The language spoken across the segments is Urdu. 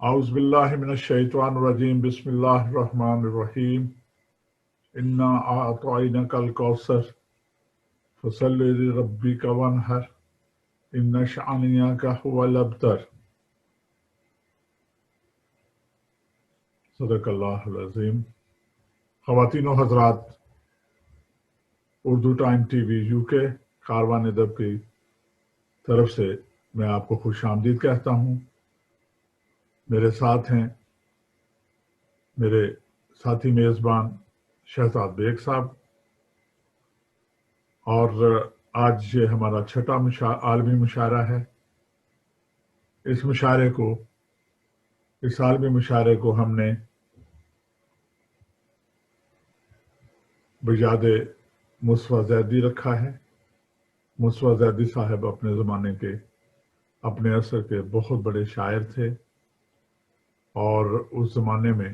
اعوذ باللہ من الشیطان الرجیم بسم اللہ الرحمن الرحیم انا اعطیناک الکوثر فصل لربک وانحر ان شانئک هو الابتر۔ صدق اللہ العظیم۔ خواتین و حضرات، Urdu time TV we you کے کاروان ادب کی طرف سے میں آپ کو خوش آمدید کہتا ہوں۔ میرے ساتھ ہیں میرے ساتھی میزبان شہزاد بیگ صاحب، اور آج یہ ہمارا چھٹا عالمی مشاعرہ ہے۔ اس عالمی مشاعرے کو ہم نے بجاد مصطفیٰ زیدی رکھا ہے۔ مصطفیٰ زیدی صاحب اپنے زمانے کے، اپنے عصر کے بہت بڑے شاعر تھے، اور اس زمانے میں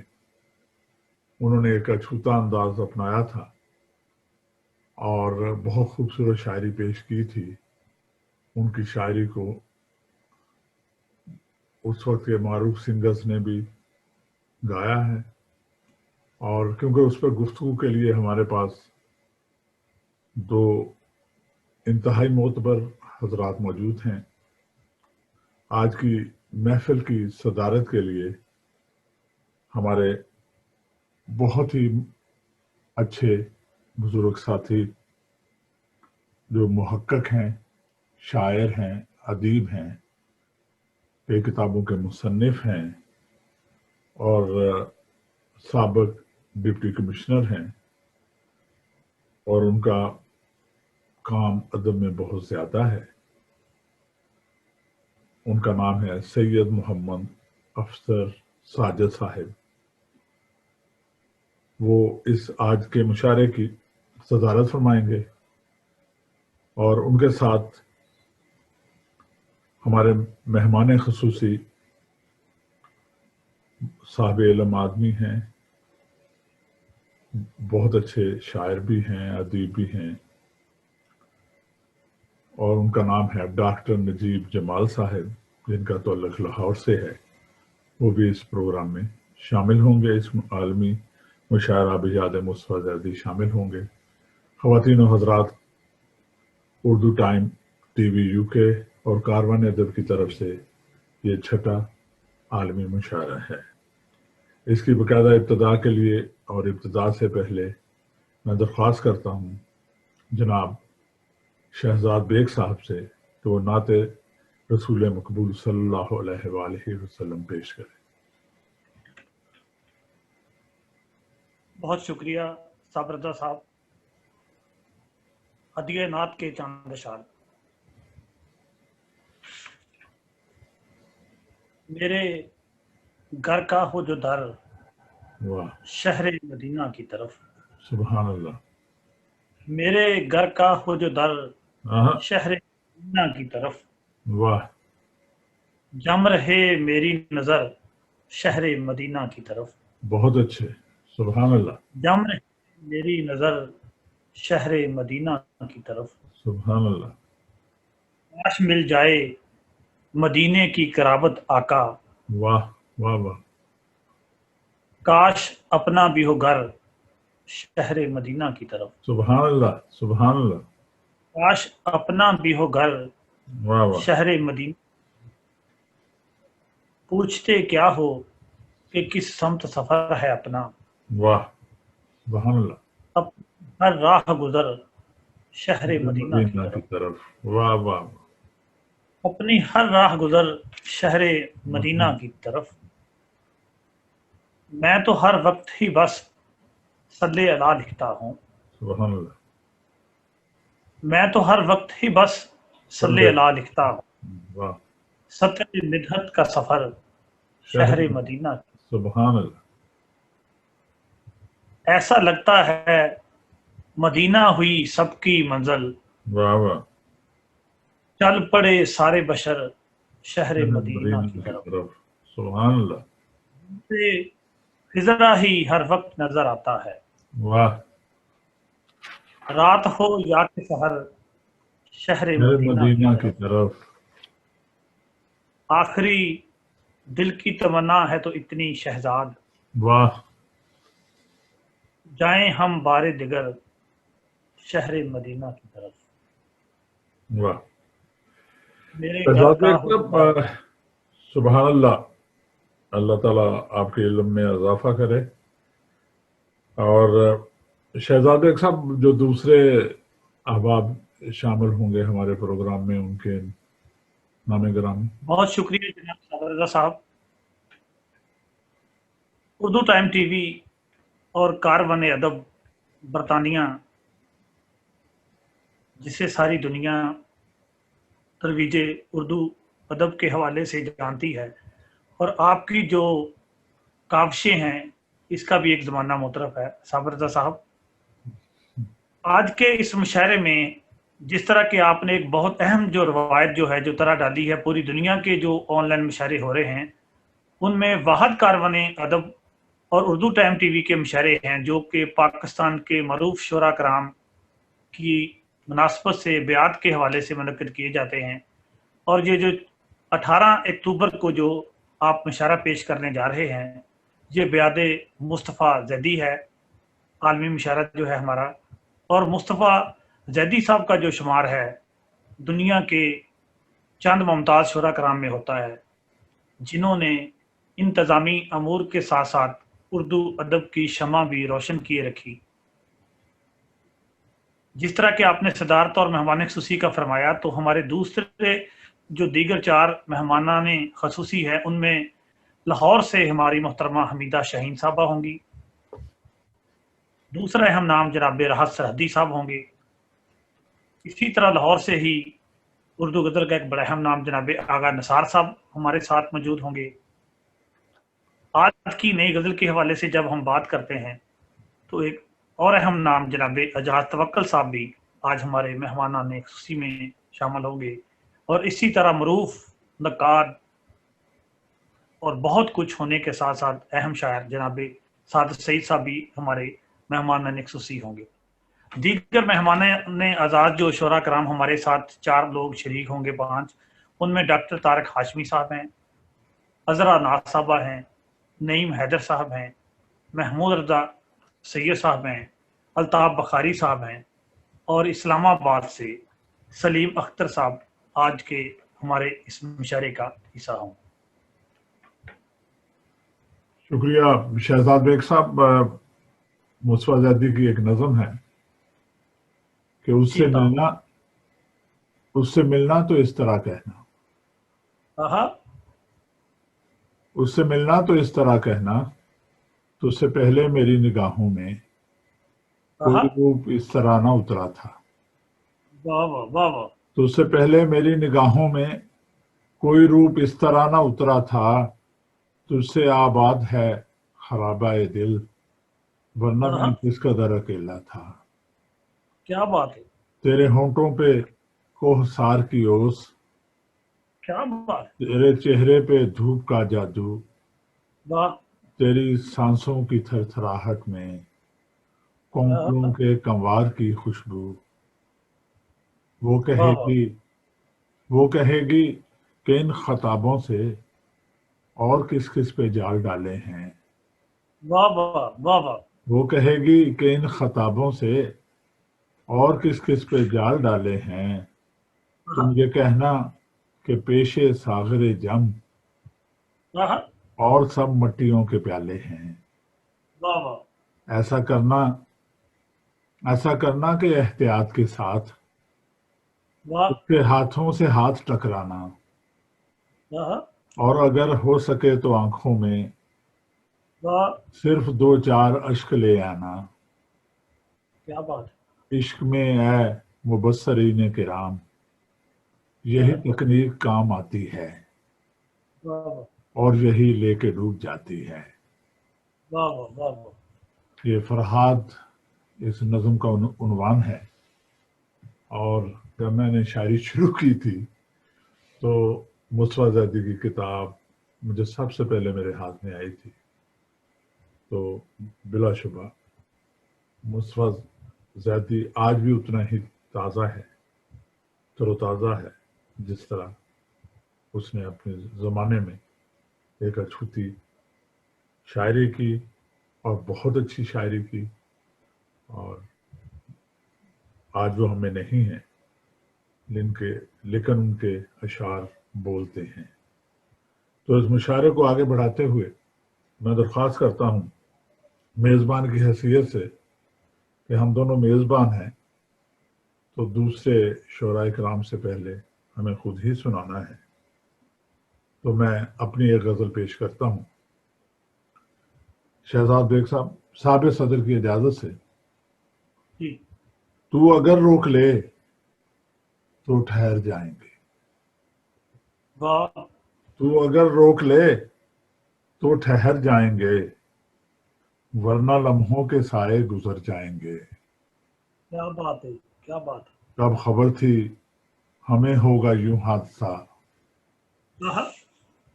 انہوں نے ایک اچھوتا انداز اپنایا تھا اور بہت خوبصورت شاعری پیش کی تھی۔ ان کی شاعری کو اس وقت کے معروف سنگرز نے بھی گایا ہے، اور کیونکہ اس پر گفتگو کے لیے ہمارے پاس دو انتہائی معتبر حضرات موجود ہیں، آج کی محفل کی صدارت کے لیے ہمارے بہت ہی اچھے بزرگ ساتھی جو محقق ہیں، شاعر ہیں، ادیب ہیں، کئی کتابوں کے مصنف ہیں، اور سابق ڈپٹی کمشنر ہیں، اور ان کا کام ادب میں بہت زیادہ ہے۔ ان کا نام ہے سید محمد افسر ساجد صاحب۔ وہ اس آج کے مشاعرے کی صدارت فرمائیں گے، اور ان کے ساتھ ہمارے مہمان خصوصی صاحب علم آدمی ہیں، بہت اچھے شاعر بھی ہیں، ادیب بھی ہیں، اور ان کا نام ہے ڈاکٹر نجیب جمال صاحب، جن کا تعلق لاہور سے ہے۔ وہ بھی اس پروگرام میں شامل ہوں گے، اس عالمی مشاعرہ بجاد مصطفیٰ زیدی شامل ہوں گے۔ خواتین و حضرات، Urdu time TV we you کے اور کاروان ادب کی طرف سے یہ چھٹا عالمی مشاعرہ ہے۔ اس کی باقاعدہ ابتدا کے لیے اور ابتدا سے پہلے میں درخواست کرتا ہوں جناب شہزاد بیگ صاحب سے کہ وہ نعت رسول مقبول صلی اللہ علیہ وآلہ وسلم پیش کریں۔ بہت شکریہ صابر رضا صاحب۔ ہدیہ نعت کے چاند اشعار۔ میرے گھر کا ہو جو در، واہ، شہر مدینہ کی طرف۔ سبحان اللہ۔ میرے گھر کا ہو جو در، آہا، شہر مدینہ کی طرف۔ واہ، جم رہے میری نظر، شہر مدینہ کی طرف۔ بہت اچھے، سبحان اللہ، جم رہے میری نظر، شہر مدینہ کی طرف۔ سبحان اللہ، کاش مل جائے مدینے کی قرابت آقا، واہ واہ واہ، کاش اپنا بھی ہو گھر، شہر مدینہ کی طرف۔ سبحان اللہ، سبحان اللہ، کاش اپنا بھی ہو گھر، واہ واہ، شہر مدینہ۔ پوچھتے کیا ہو کہ کس سمت سفر ہے اپنا، واہ، سبحان اللہ، اب ہر راہ گزر، شہر مدینہ کی مدینہ کی طرف۔ طرف، واہ واہ، اپنی ہر راہ گزر، شہر مدینہ کی طرف۔ میں تو ہر وقت ہی بس صلی اللہ لکھتا ہوں، سبحان اللہ، میں تو ہر وقت ہی بس صلی اللہ لکھتا ہوں، واہ، سطر مدحت کا سفر، شہر مدینہ کی۔ سبحان اللہ، ایسا لگتا ہے مدینہ ہوئی سب کی منزل، واہ واہ، چل پڑے سارے بشر، شہر مدینہ مدینہ کی کی طرف۔ طرف، سبحان اللہ، سے خضرا ہی ہر وقت نظر آتا ہے، واہ، رات ہو یا کہ سحر، شہر میرے مدینہ مدینہ کی کی طرف۔ طرف، آخری دل کی تمنا ہے تو اتنی شہزاد، واہ جائیں ہم بار دیگر شہر مدینہ کی طرف، واہ میرے گھر شہزاد کا بیگ صاحب، حجرہ۔ سبحان اللہ، اللہ تعالیٰ آپ کے علم میں اضافہ کرے. اور شہزاد بیگ صاحب، جو دوسرے احباب شامل ہوں گے ہمارے پروگرام میں، ان کے نام گرامی. بہت شکریہ جناب صابر رضا صاحب. اردو ٹائم ٹی وی اور کارون ادب برطانیہ، جسے ساری دنیا ترویج اردو ادب کے حوالے سے جانتی ہے، اور آپ کی جو کاوشیں ہیں اس کا بھی ایک زمانہ مترف ہے صابر رضا صاحب. آج کے اس مشاعرے میں جس طرح کہ آپ نے ایک بہت اہم جو روایت جو ہے جو طرح ڈالی ہے، پوری دنیا کے جو آن لائن مشاعرے ہو رہے ہیں ان میں واحد کارون ادب اور اردو ٹائم ٹی وی کے مشاعرے ہیں جو کہ پاکستان کے معروف شعراء کرام کی مناسبت سے بیعت کے حوالے سے منعقد کیے جاتے ہیں. اور یہ جو 18 اکتوبر کو جو آپ مشاعرہ پیش کرنے جا رہے ہیں، یہ بیعت مصطفیٰ زیدی ہے، عالمی مشاعرہ جو ہے ہمارا. اور مصطفیٰ زیدی صاحب کا جو شمار ہے دنیا کے چند ممتاز شعراء کرام میں ہوتا ہے، جنہوں نے انتظامی امور کے ساتھ ساتھ اردو ادب کی شمع بھی روشن کیے رکھی. جس طرح کہ آپ نے صدارت اور مہمان خصوصی کا فرمایا، تو ہمارے دوسرے جو دیگر 4 مہمانان خصوصی ہیں ان میں لاہور سے ہماری محترمہ حمیدہ شاہین صاحبہ ہوں گی. دوسرا اہم نام جناب راحت سرحدی صاحب ہوں گے. اسی طرح لاہور سے ہی اردو غزل کا ایک بڑا اہم نام جناب آغا نثار صاحب ہمارے ساتھ موجود ہوں گے. آج کی نئی غزل کے حوالے سے جب ہم بات کرتے ہیں تو ایک اور اہم نام جناب اجاز توکل صاحب بھی آج ہمارے مہمانان خصوصی میں شامل ہوں گے. اور اسی طرح معروف نقاد اور بہت کچھ ہونے کے ساتھ ساتھ اہم شاعر جناب سعادت سعید صاحب بھی ہمارے مہمان خصوصی ہوں گے. دیگر مہمان آزاد جو شعراء کرام ہمارے ساتھ 4 لوگ شریک ہوں گے، 5، ان میں ڈاکٹر طارق ہاشمی صاحب ہیں، عذرا ناز صاحبہ ہیں، نعیم حیدر صاحب ہیں، محمود رضا سید صاحب ہیں، الطاف بخاری صاحب ہیں، اور اسلام آباد سے سلیم اختر صاحب آج کے ہمارے اس مشاعرے کا حصہ ہوں. شکریہ شہزاد بیگ صاحب. مصطفیٰ زیدی کی ایک نظم ہے کہ اس جی بتاؤ. سے ملنا تو اس طرح کہنا، اس سے ملنا تو اس طرح کہنا، تجھ سے پہلے میری نگاہوں میں کوئی روپ اس طرح نہ اترا تھا. واہ واہ واہ واہ. تجھ سے پہلے میری نگاہوں میں کوئی روپ اس طرح نہ اترا تھا، تجھ سے آباد ہے خرابہ دل، ورنہ میں کس قدر اکیلا تھا. کیا بات ہے، تیرے ہونٹوں پہ کوہسار کی اوس، کیا بات ہے. تیرے چہرے پہ دھوپ کا جادو، واہ. تیری سانسوں کی تھر تھراہٹ میں کونکلوں کے کنوار کی خوشبو. وہ کہے واہ گی وہ کہے گی کہ ان خطابوں سے اور کس کس پہ جال ڈالے ہیں. واہ واہ واہ واہ. وہ کہے گی کہ ان خطابوں سے اور کس کس پہ جال ڈالے ہیں. تم یہ کہنا کہ پیشے ساغر جم واہ اور سب مٹیوں کے پیالے ہیں. واہ. ایسا کرنا کہ احتیاط کے ساتھ واہ اس کے ہاتھوں سے ہاتھ ٹکرانا، واہ اور اگر ہو سکے تو آنکھوں میں واہ. صرف 2-4 اشک لے آنا. کیا بات ہے. عشق میں اے مبصرین کرام یہی تکنیک کام آتی ہے، واہ واہ اور یہی لے کے ڈوب جاتی ہے. واہ واہ واہ واہ. یہ فرہاد اس نظم کا عنوان ہے. اور جب میں نے شاعری شروع کی تھی تو مصطفیٰ زیدی کی کتاب مجھے سب سے پہلے میرے ہاتھ میں آئی تھی. تو بلا شبہ مصطفیٰ زیدی آج بھی اتنا ہی تازہ ہے، تر و تازہ ہے، جس طرح اس نے اپنے زمانے میں ایک اچھوتی شاعری کی اور بہت اچھی شاعری کی، اور آج وہ ہمیں نہیں ہیں لیکن ان کے اشعار بولتے ہیں۔ تو اس مشاعرے کو آگے بڑھاتے ہوئے میں درخواست کرتا ہوں میزبان کی حیثیت سے کہ ہم دونوں میزبان ہیں، تو دوسرے شعراء کرام سے پہلے ہمیں خود ہی سنانا ہے۔ تو میں اپنی ایک غزل پیش کرتا ہوں شہزاد بیگ صاحب صدر کی اجازت سے۔ جی تو اگر روک لے تو ٹھہر جائیں گے، واہ، تو اگر روک لے تو ٹھہر جائیں گے، ورنہ لمحوں کے سائے گزر جائیں گے۔ کیا بات ہے، کیا بات ہے۔ کب خبر تھی ہمیں ہوگا یوں حادثہ، آہا،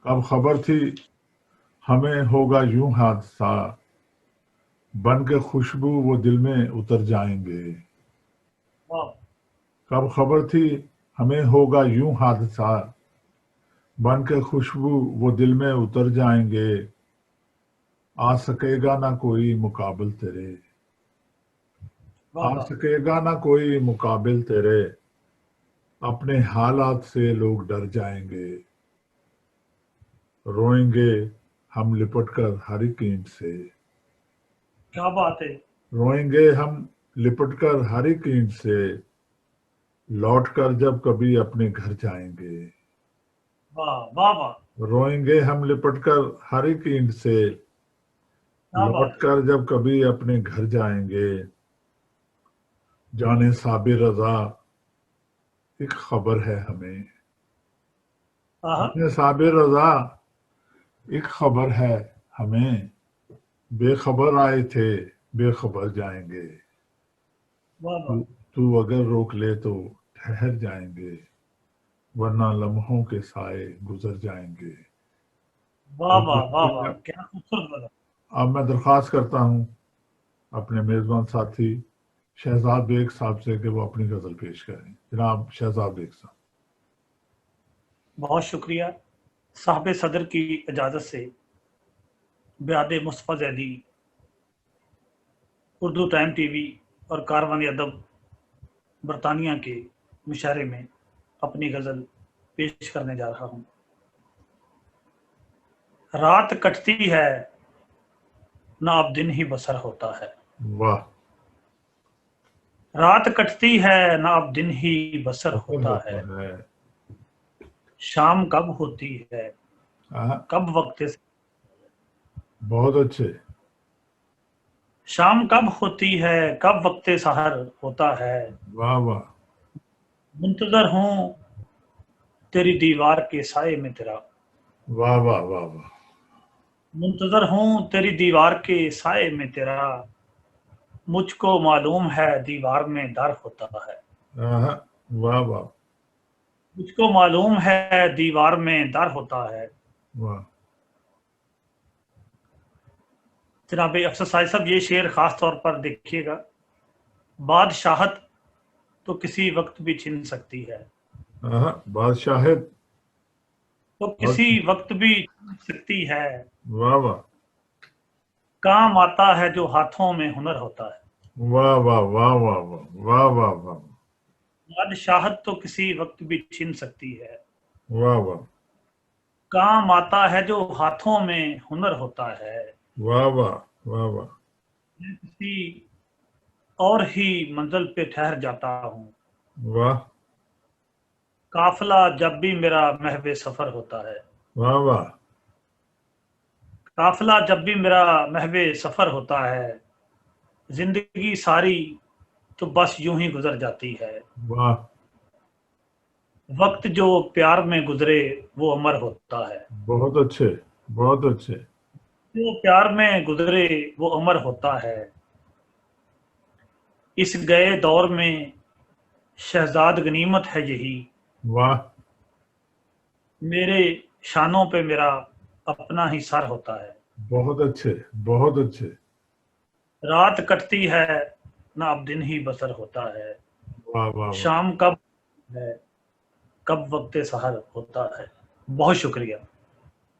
کب خبر تھی ہمیں ہوگا یوں حادثہ، بن کے خوشبو وہ دل میں اتر جائیں گے۔ واہ، کب خبر تھی ہمیں ہوگا یوں حادثہ، بن کے خوشبو وہ دل میں اتر جائیں گے۔ آ سکے گا نہ کوئی مقابل تیرے، واہ آ واہ، سکے گا نہ کوئی مقابل تیرے، اپنے حالات سے لوگ ڈر جائیں گے۔ روئیں گے ہم لپٹ کر ہر ایک اینٹ سے، کیا بات ہے۔ روئیں گے ہم لپٹ کر ہر ایک اینٹ سے، لوٹ کر جب کبھی اپنے گھر جائیں گے۔ واہ واہ واہ، روئیں گے ہم لپٹ کر ہر ایک اینٹ سے، کیا لوٹ بات ہے۔ کر جب کبھی اپنے گھر جائیں گے۔ جانے صابر رضا ایک خبر ہے ہمیں، آہا، جانے صابر رضا ایک خبر ہے ہمیں، بے خبر آئے تھے بے خبر جائیں گے۔ واہ واہ، تو اگر روک لے تو ٹھہر جائیں گے، ورنہ لمحوں کے سائے گزر جائیں گے۔ واہ بہت واہ بہت واہ شکریہ۔ واہ، کیا خوبصورت بنا۔ اب میں درخواست کرتا ہوں اپنے میزبان ساتھی شہزاد بیگ صاحب سے کہ وہ اپنی غزل پیش کریں۔ جناب شہزاد بیگ صاحب۔ بہت شکریہ۔ صاحب صدر کی اجازت سے بیاد مصطفیٰ زیدی اردو ٹائم ٹی وی اور کاروان ادب برطانیہ کے مشاعرے میں اپنی غزل پیش کرنے جا رہا ہوں۔ رات کٹتی ہے نہ اب دن ہی بسر ہوتا ہے، واہ، رات کٹتی ہے نہ اب دن ہی بسر اثر ہوتا ہوتا ہے، ہے۔ شام کب ہوتی ہے ہاں، کب وقت، بہت اچھے۔ شام کب ہوتی ہے کب وقت سحر ہوتا ہے، واہ واہ منتظر ہوں تیری دیوار کے سائے میں تیرا، واہ واہ واہ واہ، منتظر ہوں تیری دیوار کے سائے میں تیرا، مجھ کو معلوم ہے دیوار میں در ہوتا ہے، ہاں، واہ واہ مجھ کو معلوم ہے دیوار میں در ہوتا ہے۔ واہ، جناب افسر صاحب یہ شعر خاص طور پر دیکھیے گا، بادشاہت تو کسی وقت بھی چھن سکتی ہے، ہاں، بادشاہت، تو کسی وقت بھی چھن سکتی ہے، واہ واہ کام آتا ہے جو ہاتھوں میں ہنر ہوتا ہے، واہ واہ واہ واہ واہ واہ واہ واہ بادشاہت تو کسی وقت بھی چھن سکتی ہے، واہ واہ کام آتا ہے جو ہاتھوں میں ہنر ہوتا ہے، واہ واہ واہ واہ میں کسی اور ہی منزل پہ ٹھہر جاتا ہوں، واہ قافلہ جب بھی میرا محو سفر ہوتا ہے، واہ واہ قافلہ جب بھی میرا محو سفر ہوتا ہے، زندگی ساری تو بس یوں ہی گزر جاتی ہے، واہ، وقت جو پیار میں گزرے وہ امر ہوتا ہے، بہت اچھے، بہت اچھے۔ جو پیار میں گزرے وہ امر ہوتا ہے، اس گئے دور میں شہزاد غنیمت ہے یہی، واہ، میرے شانوں پہ میرا اپنا ہی سر ہوتا ہے، بہت اچھے، بہت اچھے۔ رات کٹتی ہے نہ اب دن ہی بسر ہوتا ہے، واہ واہ واہ، شام کب ہے کب وقت سحر ہوتا ہے۔ بہت شکریہ۔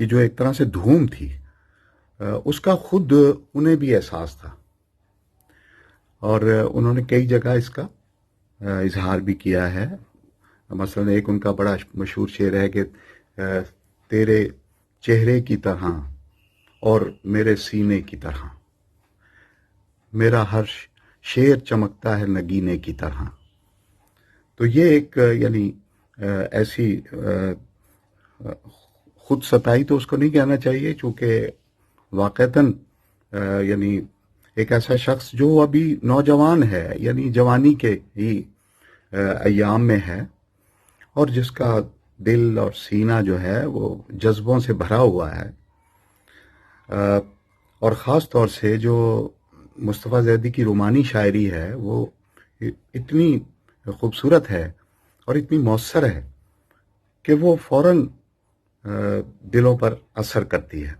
کی جو ایک طرح سے دھوم تھی اس کا خود انہیں بھی احساس تھا، اور انہوں نے کئی جگہ اس کا اظہار بھی کیا ہے. مثلا ایک ان کا بڑا مشہور شعر ہے کہ تیرے چہرے کی طرح اور میرے سینے کی طرح، میرا ہر شعر چمکتا ہے نگینے کی طرح. تو یہ ایک یعنی ایسی خود ستائی تو اس کو نہیں کہنا چاہیے، چونکہ واقعتاً یعنی ایک ایسا شخص جو ابھی نوجوان ہے، یعنی جوانی کے ہی ایام میں ہے، اور جس کا دل اور سینہ جو ہے وہ جذبوں سے بھرا ہوا ہے. اور خاص طور سے جو مصطفیٰ زیدی کی رومانی شاعری ہے وہ اتنی خوبصورت ہے اور اتنی مؤثر ہے کہ وہ فوراً دلوں پر اثر کرتی ہے.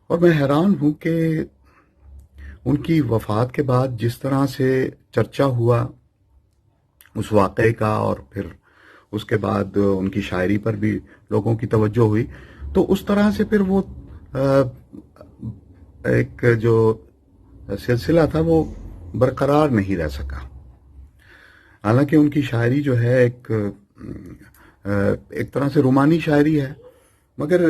اور میں حیران ہوں کہ ان کی وفات کے بعد جس طرح سے چرچا ہوا اس واقعے کا، اور پھر اس کے بعد ان کی شاعری پر بھی لوگوں کی توجہ ہوئی، تو اس طرح سے پھر وہ ایک جو سلسلہ تھا وہ برقرار نہیں رہ سکا. حالانکہ ان کی شاعری جو ہے ایک طرح سے رومانی شاعری ہے، مگر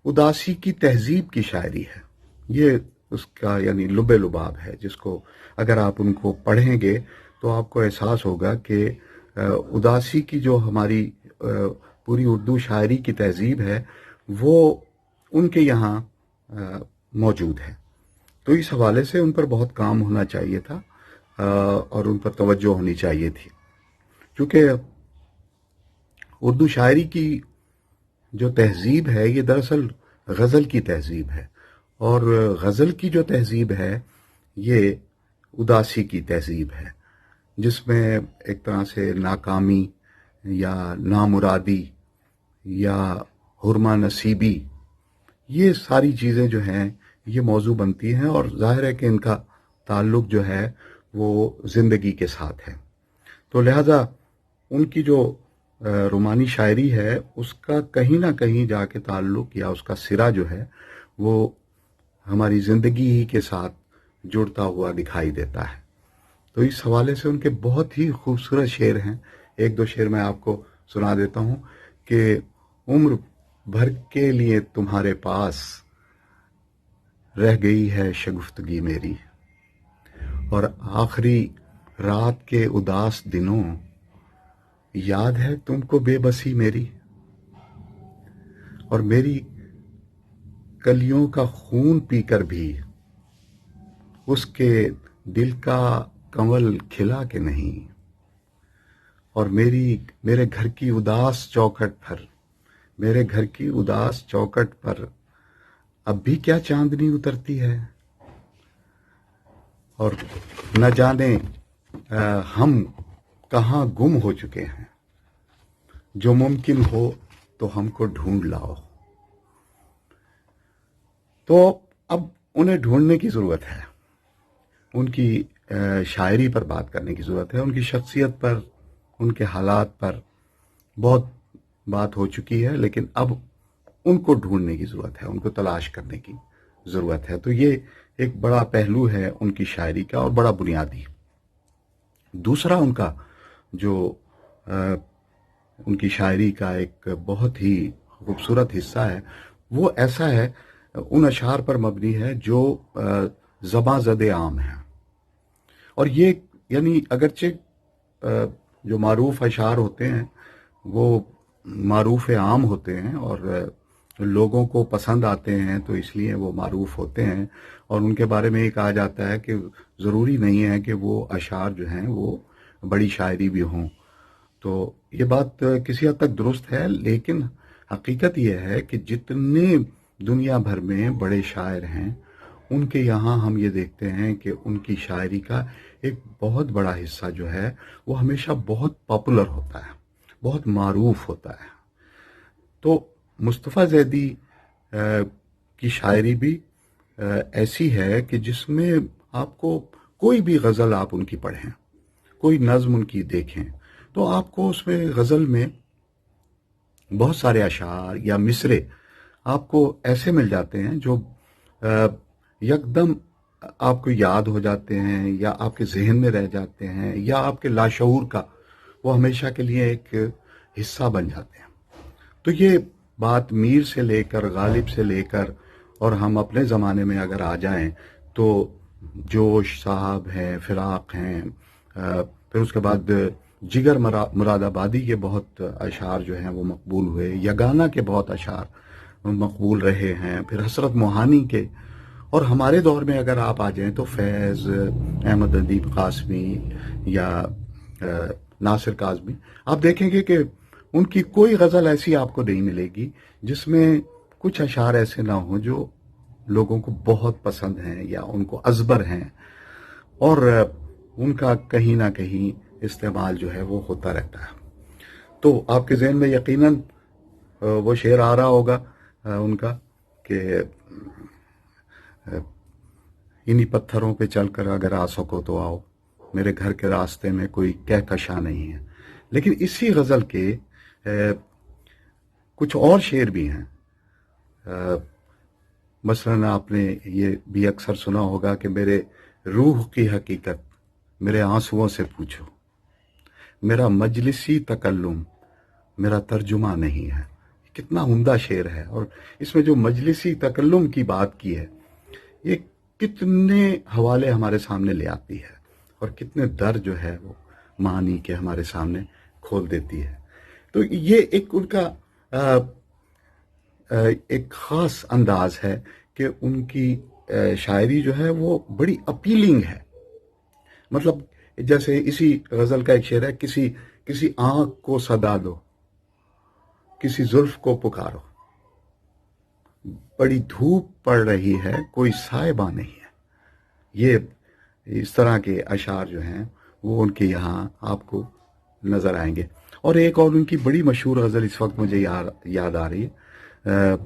اداسی کی تہذیب کی شاعری ہے. یہ اس کا یعنی لب لباب ہے، جس کو اگر آپ ان کو پڑھیں گے تو آپ کو احساس ہوگا کہ اداسی کی جو ہماری پوری اردو شاعری کی تہذیب ہے وہ ان کے یہاں موجود ہے. تو اس حوالے سے ان پر بہت کام ہونا چاہیے تھا اور ان پر توجہ ہونی چاہیے تھی، کیونکہ اردو شاعری کی جو تہذیب ہے یہ دراصل غزل کی تہذیب ہے، اور غزل کی جو تہذیب ہے یہ اداسی کی تہذیب ہے، جس میں ایک طرح سے ناکامی یا نامرادی یا حرمہ نصیبی، یہ ساری چیزیں جو ہیں یہ موضوع بنتی ہیں، اور ظاہر ہے کہ ان کا تعلق جو ہے وہ زندگی کے ساتھ ہے. تو لہذا ان کی جو رومانی شاعری ہے اس کا کہیں نہ کہیں جا کے تعلق یا اس کا سرا جو ہے وہ ہماری زندگی ہی کے ساتھ جڑتا ہوا دکھائی دیتا ہے. تو اس حوالے سے ان کے بہت ہی خوبصورت شعر ہیں. ایک دو شعر میں آپ کو سنا دیتا ہوں کہ عمر بھر کے لیے تمہارے پاس رہ گئی ہے شگفتگی میری، اور آخری رات کے اداس دنوں یاد ہے تم کو بے بسی میری، اور میری کلیوں کا خون پی کر بھی اس کے دل کا کنول کھلا کہ نہیں، اور میرے گھر کی اداس چوکٹ پر اب بھی کیا چاندنی اترتی ہے، اور نہ جانے ہم کہاں گم ہو چکے ہیں، جو ممکن ہو تو ہم کو ڈھونڈ لاؤ. تو اب انہیں ڈھونڈنے کی ضرورت ہے، ان کی شاعری پر بات کرنے کی ضرورت ہے، ان کی شخصیت پر، ان کے حالات پر بہت بات ہو چکی ہے، لیکن اب ان کو ڈھونڈنے کی ضرورت ہے، ان کو تلاش کرنے کی ضرورت ہے. تو یہ ایک بڑا پہلو ہے ان کی شاعری کا اور بڑا بنیادی. دوسرا ان کا جو ان کی شاعری کا ایک بہت ہی خوبصورت حصہ ہے وہ ایسا ہے، ان اشعار پر مبنی ہے جو زباں زد عام ہیں. اور یہ یعنی اگرچہ جو معروف اشعار ہوتے ہیں وہ معروف عام ہوتے ہیں اور لوگوں کو پسند آتے ہیں، تو اس لیے وہ معروف ہوتے ہیں، اور ان کے بارے میں یہ کہا جاتا ہے کہ ضروری نہیں ہے کہ وہ اشعار جو ہیں وہ بڑی شاعری بھی ہوں. تو یہ بات کسی حد تک درست ہے، لیکن حقیقت یہ ہے کہ جتنے دنیا بھر میں بڑے شاعر ہیں ان کے یہاں ہم یہ دیکھتے ہیں کہ ان کی شاعری کا ایک بہت بڑا حصہ جو ہے وہ ہمیشہ بہت پاپولر ہوتا ہے، بہت معروف ہوتا ہے. تو مصطفیٰ زیدی کی شاعری بھی ایسی ہے کہ جس میں آپ کو کوئی بھی غزل آپ ان کی پڑھیں، کوئی نظم ان کی دیکھیں، تو آپ کو اس میں غزل میں بہت سارے اشعار یا مصرے آپ کو ایسے مل جاتے ہیں جو یکدم آپ کو یاد ہو جاتے ہیں یا آپ کے ذہن میں رہ جاتے ہیں یا آپ کے لاشعور کا وہ ہمیشہ کے لیے ایک حصہ بن جاتے ہیں. تو یہ بات میر سے لے کر غالب سے لے کر اور ہم اپنے زمانے میں اگر آ جائیں تو جوش صاحب ہیں، فراق ہیں، پھر اس کے بعد جگر مراد آبادی کے بہت اشعار جو ہیں وہ مقبول ہوئے، یگانہ کے بہت اشعار مقبول رہے ہیں، پھر حسرت موہانی کے، اور ہمارے دور میں اگر آپ آ جائیں تو فیض، احمد ادیب قاسمی یا ناصر کاظمی، آپ دیکھیں گے کہ ان کی کوئی غزل ایسی آپ کو نہیں ملے گی جس میں کچھ اشعار ایسے نہ ہوں جو لوگوں کو بہت پسند ہیں یا ان کو ازبر ہیں، اور ان کا کہیں نہ کہیں استعمال جو ہے وہ ہوتا رہتا ہے. تو آپ کے ذہن میں یقیناً وہ شعر آ رہا ہوگا ان کا کہ انہی پتھروں پہ چل کر اگر آ سکو تو آؤ، میرے گھر کے راستے میں کوئی کہکشاں نہیں ہے. لیکن اسی غزل کے کچھ اور شعر بھی ہیں. مثلا آپ نے یہ بھی اکثر سنا ہوگا کہ میرے روح کی حقیقت میرے آنسوؤں سے پوچھو، میرا مجلسی تکلم میرا ترجمہ نہیں ہے. کتنا عمدہ شعر ہے، اور اس میں جو مجلسی تکلم کی بات کی ہے یہ کتنے حوالے ہمارے سامنے لے آتی ہے اور کتنے در جو ہے وہ معنی کے ہمارے سامنے کھول دیتی ہے. تو یہ ایک ان کا ایک خاص انداز ہے کہ ان کی شاعری جو ہے وہ بڑی اپیلنگ ہے. مطلب جیسے اسی غزل کا ایک شعر ہے، کسی آنکھ کو صدا دو، کسی زلف کو پکارو، بڑی دھوپ پڑ رہی ہے کوئی سائبہ نہیں ہے. یہ اس طرح کے اشعار جو ہیں وہ ان کے یہاں آپ کو نظر آئیں گے. اور ایک اور ان کی بڑی مشہور غزل اس وقت مجھے یاد آ رہی ہے،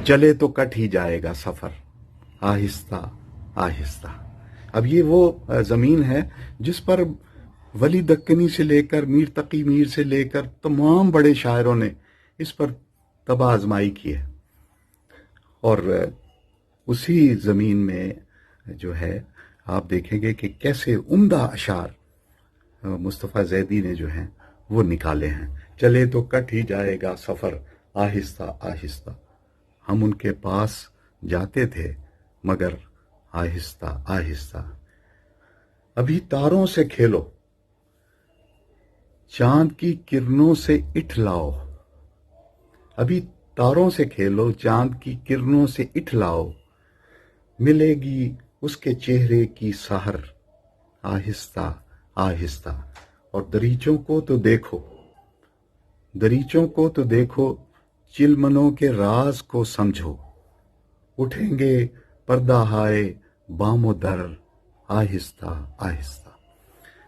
چلے تو کٹ ہی جائے گا سفر آہستہ آہستہ. اب یہ وہ زمین ہے جس پر ولی دکنی سے لے کر میر تقی میر سے لے کر تمام بڑے شاعروں نے اس پر تباہ آزمائی کی ہے. اور اسی زمین میں جو ہے آپ دیکھیں گے کہ کیسے عمدہ اشعار مصطفیٰ زیدی نے جو ہیں وہ نکالے ہیں. چلے تو کٹ ہی جائے گا سفر آہستہ آہستہ، ہم ان کے پاس جاتے تھے مگر آہستہ آہستہ. ابھی تاروں سے کھیلو، چاند کی کرنوں سے اٹھلاؤ، ابھی تاروں سے کھیلو چاند کی کرنوں سے اٹھلاؤ، ملے گی اس کے چہرے کی سحر آہستہ آہستہ. اور دریچوں کو تو دیکھو، دریچوں کو تو دیکھو، چلمنوں کے راز کو سمجھو، اٹھیں گے پردہ ہائے بام و در آہستہ آہستہ.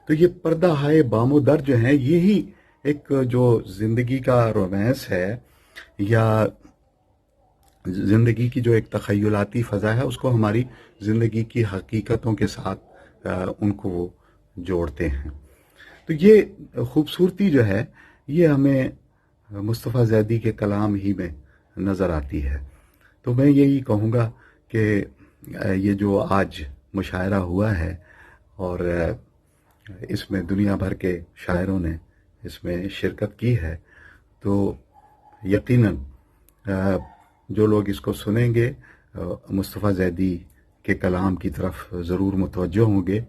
تو یہ پردہ ہائے بام و در جو ہیں یہی ایک جو زندگی کا رومانس ہے یا زندگی کی جو ایک تخیلاتی فضا ہے اس کو ہماری زندگی کی حقیقتوں کے ساتھ ان کو جوڑتے ہیں. تو یہ خوبصورتی جو ہے یہ ہمیں مصطفیٰ زیدی کے کلام ہی میں نظر آتی ہے. تو میں یہی کہوں گا کہ یہ جو آج مشاعرہ ہوا ہے اور اس میں دنیا بھر کے شاعروں نے اس میں شرکت کی ہے، تو یقیناً جو لوگ اس کو سنیں گے مصطفیٰ زیدی کے کلام کی طرف ضرور متوجہ ہوں گے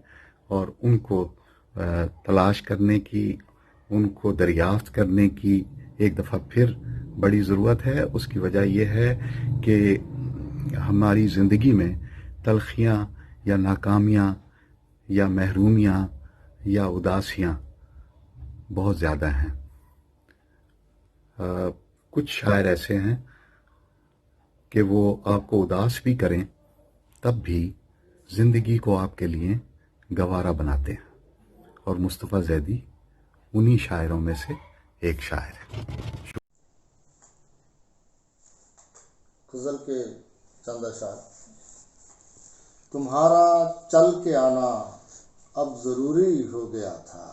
اور ان کو تلاش کرنے کی، ان کو دریافت کرنے کی ایک دفعہ پھر بڑی ضرورت ہے. اس کی وجہ یہ ہے کہ ہماری زندگی میں تلخیاں یا ناکامیاں یا محرومیاں یا اداسیاں بہت زیادہ ہیں. کچھ شاعر ایسے ہیں کہ وہ آپ کو اداس بھی کریں تب بھی زندگی کو آپ کے لیے گوارا بناتے ہیں، اور مصطفیٰ زیدی انہی شاعروں میں سے ایک شاعر ہے. غزل کے چند اشعار. تمہارا چل کے آنا اب ضروری ہو گیا تھا،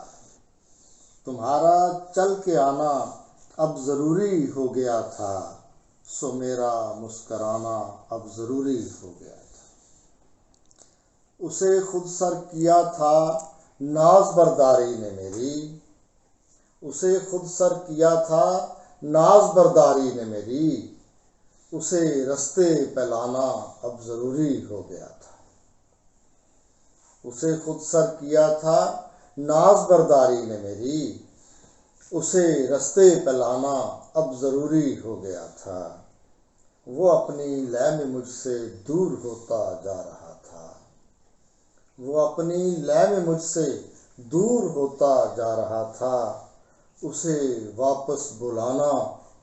تمہارا چل کے آنا اب ضروری ہو گیا تھا، سو میرا مسکرانا اب ضروری ہو گیا تھا۔ اسے خود سر کیا تھا ناز برداری نے میری، اسے خود سر کیا تھا ناز برداری نے میری، اسے رستے پہ لانا اب ضروری ہو گیا تھا۔ اسے خود سر کیا تھا ناز برداری نے میری، اسے رستے پہ لانا اب ضروری ہو گیا تھا۔ وہ اپنی لے میں مجھ سے دور ہوتا جا رہا تھا، وہ اپنی لے میں مجھ سے دور ہوتا جا رہا تھا، اسے واپس بلانا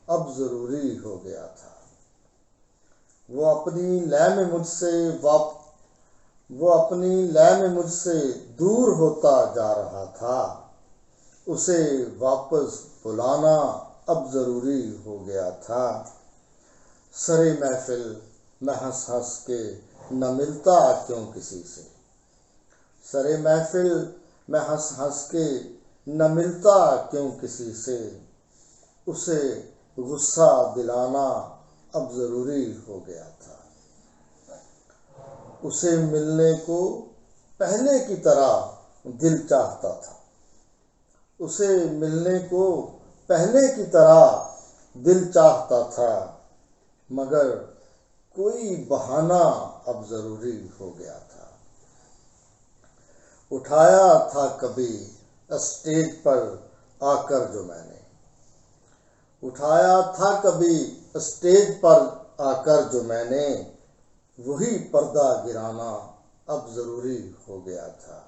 اب ضروری ہو گیا تھا۔ وہ اپنی لے میں مجھ سے دور ہوتا جا رہا تھا، اسے واپس بلانا اب ضروری ہو گیا تھا۔ سرے محفل میں ہنس ہنس کے نہ ملتا کیوں کسی سے، سرے محفل میں ہنس ہنس کے نہ ملتا کیوں کسی سے، اسے غصہ دلانا اب ضروری ہو گیا تھا۔ اسے ملنے کو پہلے کی طرح دل چاہتا تھا، اسے ملنے کو پہلے کی طرح دل چاہتا تھا، مگر کوئی بہانہ اب ضروری ہو گیا تھا۔ اٹھایا تھا کبھی اسٹیج پر آ کر جو میں نے، اٹھایا تھا کبھی اسٹیج پر آ کر جو میں نے، وہی پردہ گرانا اب ضروری ہو گیا تھا۔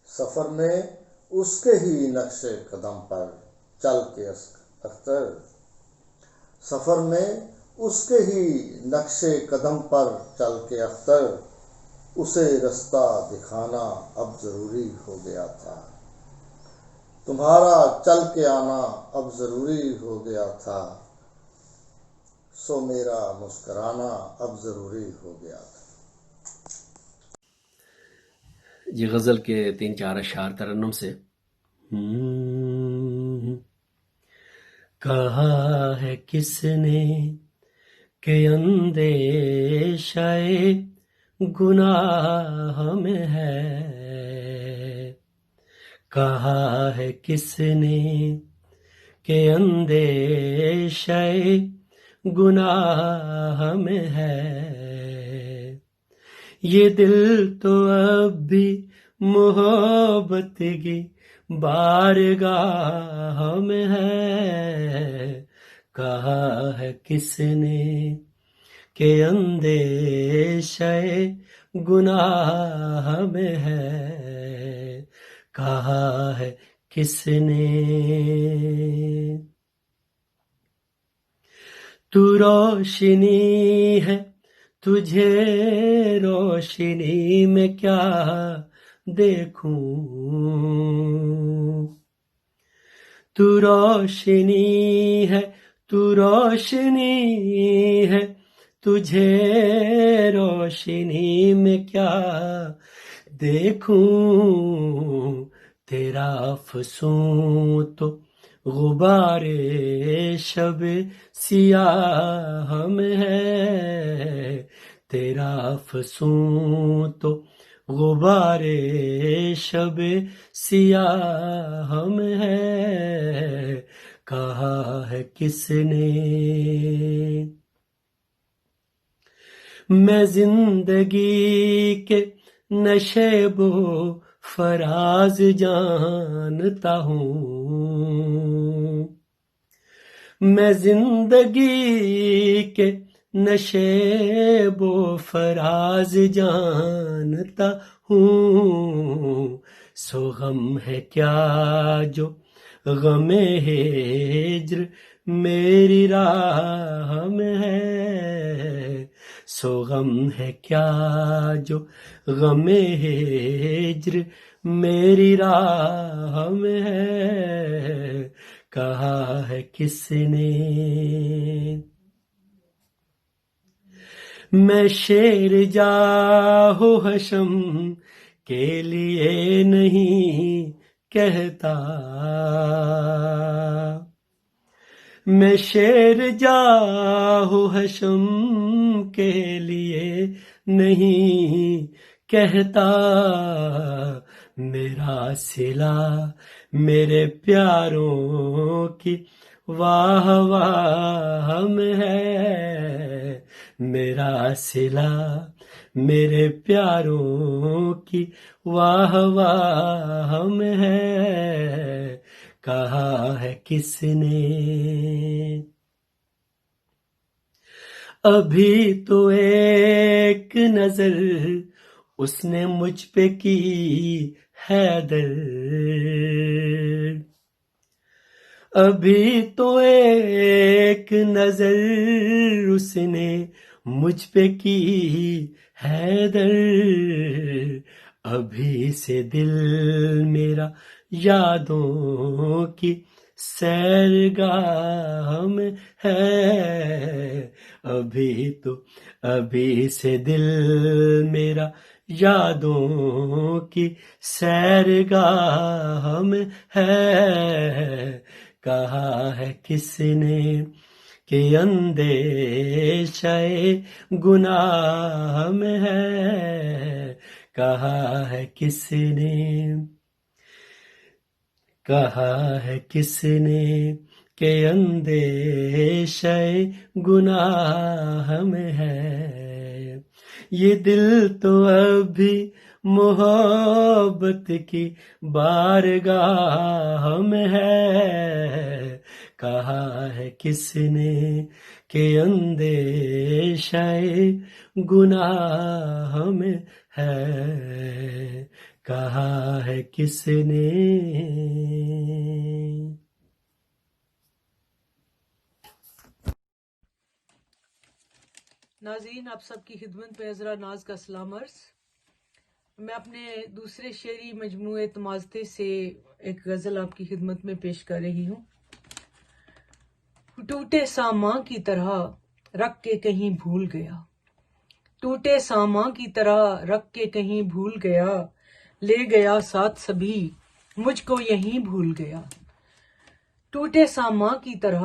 سفر میں اس کے ہی نقش قدم پر چل کے اختر، سفر میں اس کے ہی نقش قدم پر چل کے اختر، اسے رستہ دکھانا اب ضروری ہو گیا تھا۔ تمہارا چل کے آنا اب ضروری ہو گیا تھا، سو میرا مسکرانا اب ضروری ہو گیا تھا۔ یہ غزل کے 3-4 اشعار ترنم سے۔ کہا ہے کس نے کہ اندیشہ گناہ میں ہے، کہا ہے کس نے کہ اندیشہ گناہ میں ہے، یہ دل تو اب بھی محبت کی بارگاہ میں ہے، کہا ہے کس نے کہ اندیشہ گناہ میں ہے، کہا ہے کس نے۔ تو روشنی ہے تجھے روشنی میں کیا دیکھوں، تو روشنی ہے تو روشنی ہے تجھے روشنی میں کیا دیکھوں، تیرا افسوں تو غبار شب سیاہ میں ہے، تیرا افسوں تو غبار شب سیاہ میں ہے، کہا ہے کس نے۔ میں زندگی کے نشیب و فراز جانتا ہوں، میں زندگی کے نشیب و فراز جانتا ہوں، سو غم ہے کیا جو غم ہجر میری راہ میں ہے، سو غم ہے کیا جو غم ہجر میری راہ میں ہے، کہا ہے کس نے۔ میں شیر جاہو حشم کے لیے نہیں کہتا، میں شیر جاہو حشم کے لیے نہیں کہتا، میرا صلہ میرے پیاروں کی واہ واہ میں ہے، میرا صلہ میرے پیاروں کی واہ واہ میں ہے، کہا ہے کس نے؟ ابھی تو ایک نظر اس نے مجھ پہ کی حیدر، ابھی تو ایک نظر اس نے مجھ پہ کی حیدر، ابھی سے دل میرا یادوں کی سیرگاہ میں ہے، ابھی سے دل میرا یادوں کی سیرگاہ میں ہے، کہا ہے کس نے کہ اندیشہ گناہ میں ہے، کہا ہے کس نے، کہا ہے کس نے کہ اندیشہ گناہ میں ہے، یہ دل تو ابھی محبت کی بارگاہ میں ہے، کہا ہے کس نے کہ اندیشہ گناہ میں ہے، کہا ہے کس نے؟ ناظرین، آپ سب کی خدمت میں عذرا ناز کا سلام عرض۔ میں اپنے دوسرے شعری مجموعے تمازتے سے ایک غزل آپ کی خدمت میں پیش کر رہی ہوں۔ ٹوٹے سامان کی طرح رکھ کے کہیں بھول گیا، ٹوٹے سامان کی طرح رکھ کے کہیں بھول گیا، لے گیا ساتھ سبھی مجھ کو یہیں بھول گیا، ٹوٹے سامان کی طرح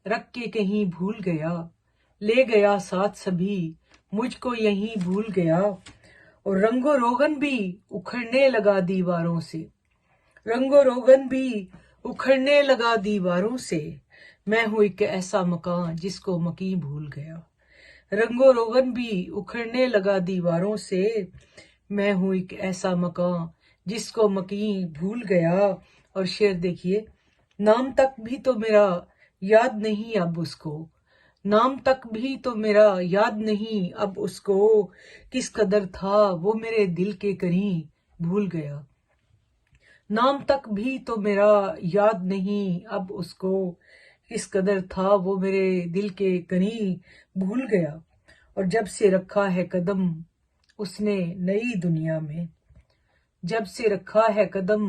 رکھ کے کہیں بھول گیا، لے گیا ساتھ سبھی مجھ کو یہیں بھول گیا، اور رنگ و روغن بھی اکھڑنے لگا دیواروں سے، رنگ و روغن بھی اکھڑنے لگا دیواروں سے، میں ہوں ایک ایسا مکان جس کو مکیں بھول گیا، رنگ و روغن بھی اکھڑنے لگا دیواروں سے، میں ہوں ایک ایسا مکان جس کو مکیں بھول گیا۔ اور شعر دیکھیے، نام تک بھی تو میرا یاد نہیں اب اس کو، نام تک بھی تو میرا یاد نہیں اب اس کو، کس قدر تھا وہ میرے دل کے قریب بھول گیا، نام تک بھی تو میرا یاد نہیں اب اس کو، کس قدر تھا وہ میرے دل کے قریب بھول گیا، اور جب سے رکھا ہے قدم اس نے نئی دنیا میں، جب سے رکھا ہے قدم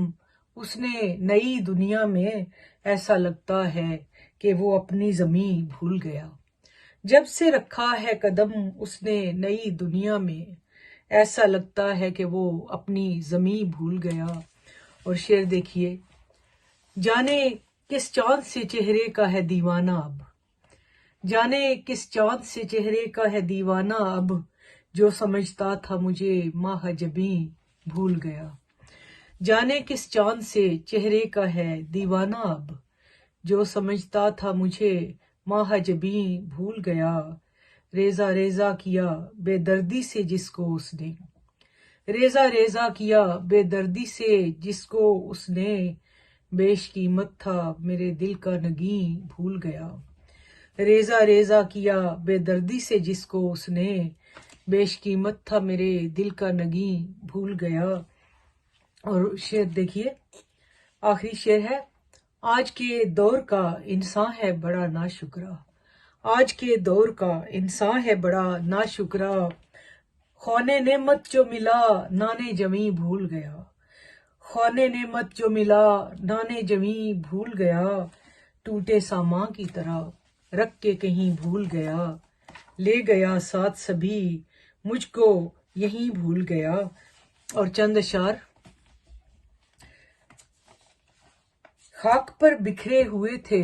اس نے نئی دنیا میں، ایسا لگتا ہے کہ وہ اپنی زمین بھول گیا، جب سے رکھا ہے قدم اس نے نئی دنیا میں، ایسا لگتا ہے کہ وہ اپنی زمین بھول گیا۔ اور شعر دیکھیے، جانے کس چاند سے چہرے کا ہے دیوانہ اب، جانے کس چاند سے چہرے کا ہے دیوانہ اب، جو سمجھتا تھا مجھے ماہ جبیں بھول گیا، جانے کس چاند سے چہرے کا ہے دیوانہ اب، جو سمجھتا تھا مجھے ماہ جبیں بھول گیا، ریزہ ریزہ کیا بے دردی سے جس کو اس نے، ریزہ ریزہ کیا بے دردی سے جس کو اس نے، بیش قیمت تھا میرے دل کا نگیں بھول گیا، ریزہ ریزہ کیا بے دردی سے جس کو اس نے، بیش قیمت تھا میرے دل کا نگیں بھول گیا۔ اور شعر دیکھیے، آخری شعر ہے، آج کے دور کا انسان ہے بڑا ناشکرا، آج کے دور کا انسان ہے بڑا ناشکرا، خوان نعمت جو ملا نانے جمی بھول گیا، خوان نعمت جو ملا نانے جمی بھول گیا، ٹوٹے سامان کی طرح رکھ کے کہیں بھول گیا، لے گیا ساتھ سبھی مجھ کو یہیں بھول گیا۔ اور چند اشعار، خاک پر بکھرے ہوئے تھے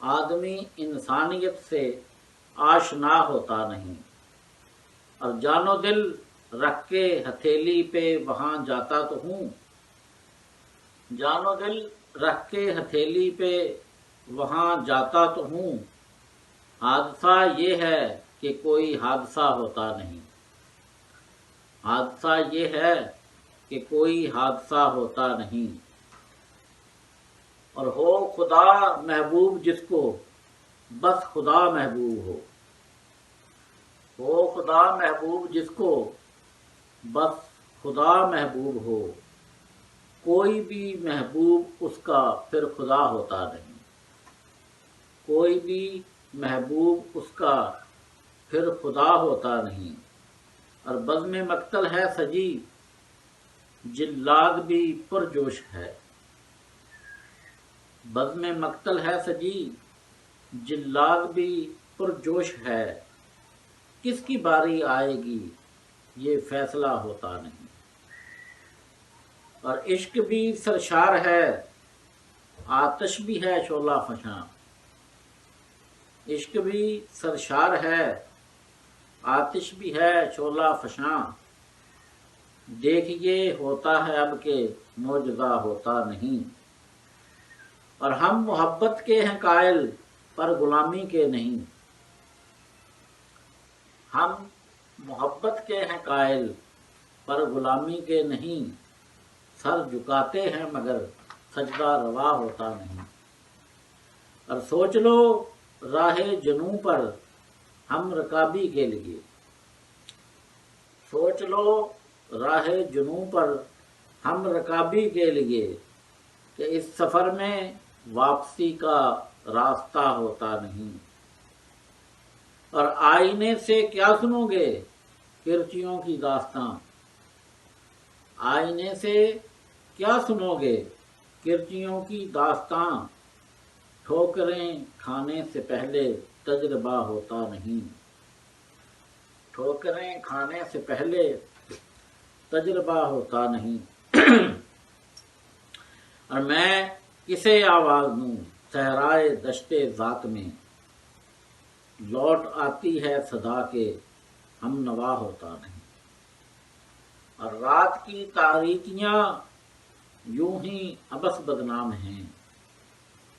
آدمی انسانیت سے آشنا ہوتا نہیں، اور جان و دل رکھ کے ہتھیلی پہ وہاں جاتا تو ہوں، جان و دل رکھ کے ہتھیلی پہ وہاں جاتا تو ہوں، حادثہ یہ ہے کہ کوئی حادثہ ہوتا نہیں، حادثہ یہ ہے کہ کوئی حادثہ ہوتا نہیں، اور ہو خدا محبوب جس کو بس خدا محبوب ہو خدا محبوب جس کو بس خدا محبوب ہو، کوئی بھی محبوب اس کا پھر خدا ہوتا نہیں، کوئی بھی محبوب اس کا پھر خدا ہوتا نہیں، اور بزم مقتل ہے سجی جلاد بھی پرجوش ہے، بزم مقتل ہے سجی جلاد بھی پرجوش ہے، کس کی باری آئے گی یہ فیصلہ ہوتا نہیں، اور عشق بھی سرشار ہے آتش بھی ہے شعلہ فشاں، عشق بھی سرشار ہے آتش بھی ہے شعلہ فشاں، دیکھیے ہوتا ہے اب کہ معجزہ ہوتا نہیں، اور ہم محبت کے ہیں قائل پر غلامی کے نہیں، ہم محبت کے ہیں قائل پر غلامی کے نہیں، سر جھکاتے ہیں مگر سجدہ روا ہوتا نہیں، اور سوچ لو راہ جنوں پر ہم رکابی کے لیے، سوچ لو راہ جنوں پر ہم رکابی کے لیے، کہ اس سفر میں واپسی کا راستہ ہوتا نہیں، اور آئینے سے کیا سنو گے کرچیوں کی داستاں، آئینے سے کیا سنو گے کرچیوں کی داستاں، ٹھوکریں کھانے سے پہلے تجربہ ہوتا نہیں، ٹھوکریں کھانے سے پہلے تجربہ ہوتا نہیں، اور میں کسے آواز دوں صحرائے دشت ذات میں، لوٹ آتی ہے صدا کے ہم نوا ہوتا نہیں، اور رات کی تاریکیاں یوں ہی ابس بدنام ہیں،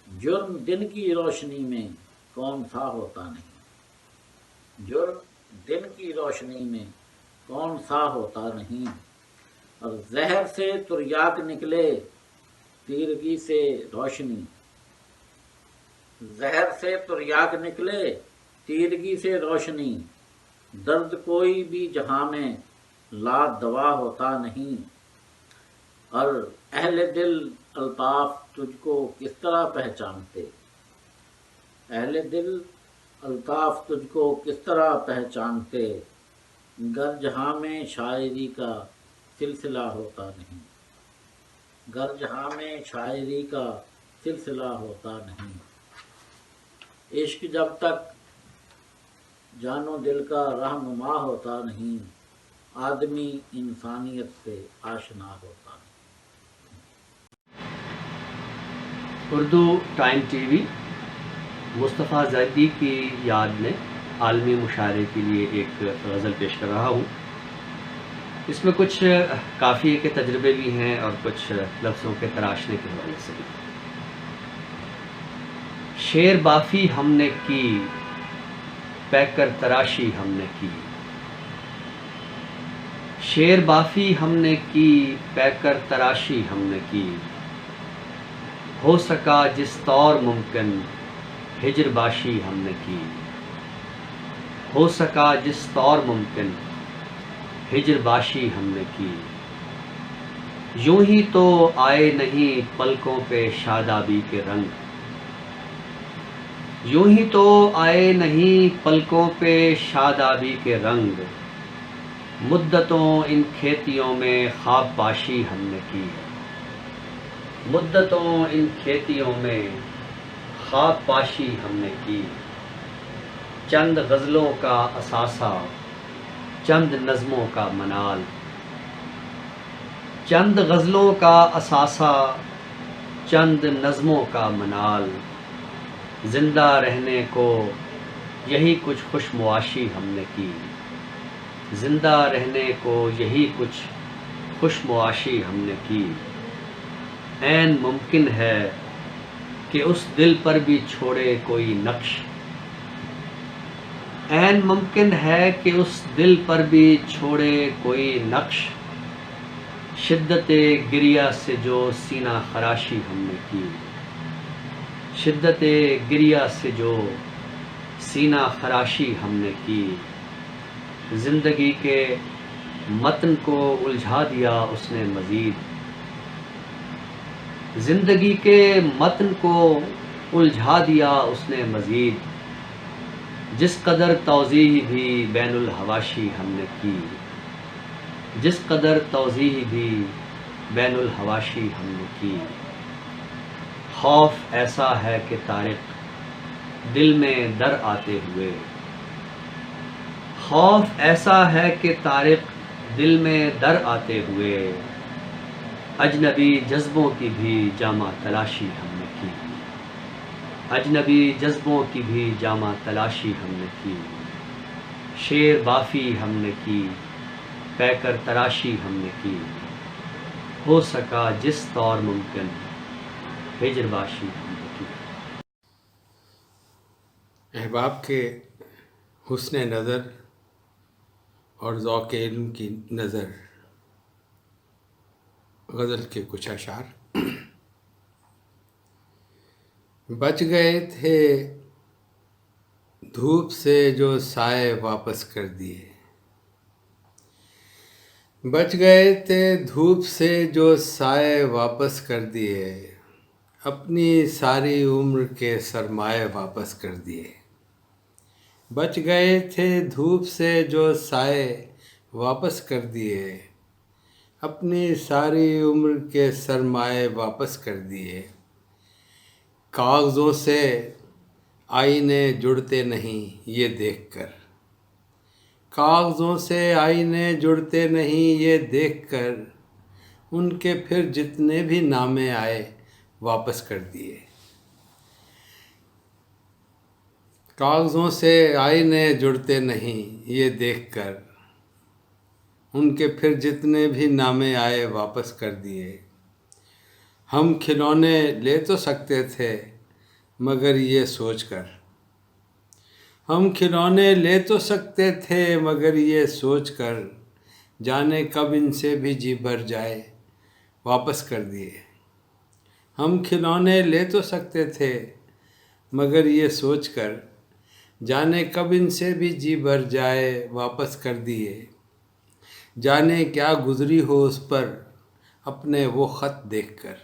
جرم دن کی روشنی میں کون سا ہوتا نہیں، جرم دن کی روشنی میں کون سا ہوتا نہیں، اور زہر سے تریاک نکلے تیرگی سے روشنی، زہر سے تریاک نکلے تیرگی سے روشنی، درد کوئی بھی جہاں میں لا دوا ہوتا نہیں، اور اہل دل الطاف تجھ کو کس طرح پہچانتے، اہل دل الطاف تجھ کو کس طرح پہچانتے، گر جہاں میں شاعری کا سلسلہ ہوتا نہیں، گر جہاں میں شاعری کا سلسلہ ہوتا نہیں، عشق جب تک جان و دل کا رہنما ہوتا نہیں، آدمی انسانیت سے آشنا ہوتا نہیں۔ اردو ٹائم ٹی وی مصطفیٰ زیدی کی یاد میں عالمی مشاعرے کے لیے ایک غزل پیش کر رہا ہوں۔ اس میں کچھ قافیے کے تجربے بھی ہیں اور کچھ لفظوں کے تراشنے کے حوالے سے بھی۔ شعر بافی ہم نے کی، پیکر تراشی ہم نے کی، شعر بافی ہم نے کی، پیکر تراشی ہم نے کی، ہو سکا جس طور ممکن ہجر باشی ہم نے کی، ہو سکا جس طور ممکن ہجر باشی ہم نے کی، یوں ہی تو آئے نہیں پلکوں پہ شادابی کے رنگ، یوں ہی تو آئے نہیں پلکوں پہ شادابی کے رنگ، مدتوں ان کھیتیوں میں خواب باشی ہم نے کی، مدتوں ان کھیتیوں میں خواب باشی ہم نے کی، چند غزلوں کا اثاثہ چند نظموں کا منال، چند غزلوں کا اثاثہ چند نظموں کا منال، زندہ رہنے کو یہی کچھ خوش معاشی ہم نے کی، زندہ رہنے کو یہی کچھ خوش معاشی ہم نے کی۔ عین ممکن ہے کہ اس دل پر بھی چھوڑے کوئی نقش، عین ممکن ہے کہ اس دل پر بھی چھوڑے کوئی نقش، شدت گریہ سے جو سینہ خراشی ہم نے کی، شدت گریہ سے جو سینہ خراشی ہم نے کی۔ زندگی کے متن کو الجھا دیا اس نے مزید، زندگی کے متن کو الجھا دیا اس نے مزید، جس قدر توضیح بھی بین الحواشی ہم نے کی، جس قدر توضیح بھی بین الحواشی ہم نے کی۔ خوف ایسا ہے کہ طارق دل میں در آتے ہوئے، خوف ایسا ہے کہ طارق دل میں در آتے ہوئے، اجنبی جذبوں کی بھی جامہ تلاشی ہم نے کی، اجنبی جذبوں کی بھی جامہ تلاشی ہم نے کی۔ شیر بافی ہم نے کی، پے کر تراشی ہم نے کی، ہو سکا جس طور ممکن ہجر باشی ہم نے کی۔ احباب کے حسن نظر اور ذوق علم کی نظر، غزل کے کچھ اشعار۔ بچ گئے تھے دھوپ سے جو سائے واپس کر دیے، بچ گئے تھے دھوپ سے جو سائے واپس کر دیے، اپنی ساری عمر کے سرمایہ واپس کر دیے، بچ گئے تھے دھوپ سے جو سائے واپس کر دیے، اپنی ساری عمر کے سرمایہ واپس کر دیے۔ کاغذوں سے آئینے جڑتے نہیں یہ دیکھ کر، کاغذوں سے آئینے جڑتے نہیں یہ دیکھ کر، ان کے پھر جتنے بھی نامے آئے واپس کر دیے، کاغذوں سے آئینے جڑتے نہیں یہ دیکھ کر، ان کے پھر جتنے بھی نامے آئے واپس کر دیے۔ ہم کھلونے لے تو سکتے تھے مگر یہ سوچ کر، ہم کھلونے لے تو سکتے تھے مگر یہ سوچ کر، جانے کب ان سے بھی جی بھر جائے واپس کر دیے۔ ہم کھلونے لے تو سکتے تھے مگر یہ سوچ کر، جانے کب ان سے بھی جی بھر جائے واپس کر دیے۔ جانے کیا گزری ہو اس پر اپنے وہ خط دیکھ کر،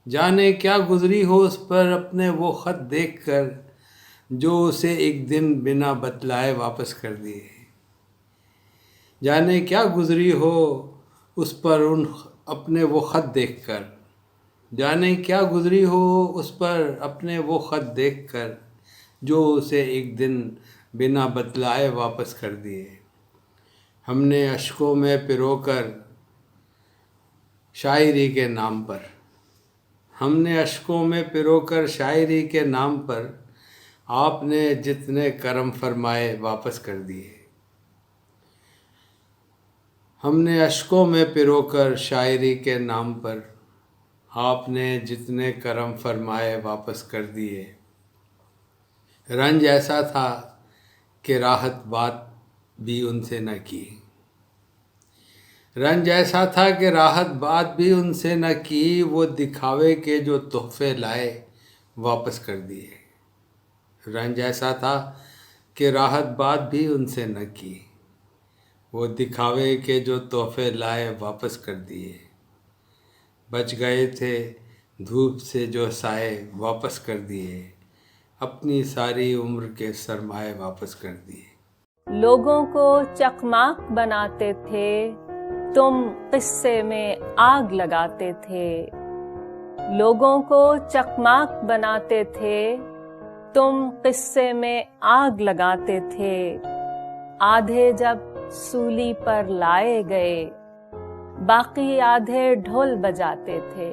جانے کیا گزری ہو اس پر اپنے وہ خط دیکھ کر، جو اسے ایک دن بنا بتلائے واپس کر دیے۔ جانے کیا گزری ہو اس پر اپنے وہ خط دیکھ کر، جانے کیا گزری ہو اس پر اپنے وہ خط دیکھ کر، جو اسے ایک دن بنا بتلائے واپس کر دیے۔ ہم نے اشکوں میں پرو کر شاعری کے نام پر، ہم نے اشکوں میں پرو کر شاعری کے نام پر، آپ نے جتنے کرم فرمائے واپس کر دیے۔ ہم نے اشکوں میں پرو کر شاعری کے نام پر، آپ نے جتنے کرم فرمائے واپس کر دیے۔ رنج ایسا تھا کہ راحت بات بھی ان سے نہ کی، رنج ایسا تھا کہ راحت بات بھی ان سے نہ کی، وہ دکھاوے کے جو تحفے لائے واپس کر دیے۔ رنج ایسا تھا کہ راحت بات بھی ان سے نہ کی، وہ دکھاوے کے جو تحفے لائے واپس کر دیے۔ بچ گئے تھے دھوپ سے جو سائے واپس کر دیے، اپنی ساری عمر کے سرمایہ واپس کر دیے۔ لوگوں کو چکماک بناتے تھے تم قصے میں آگ لگاتے تھے، لوگوں کو چکماک بناتے تھے تم قصے میں آگ لگاتے تھے، آدھے جب سولی پر لائے گئے باقی آدھے ڈھول بجاتے تھے،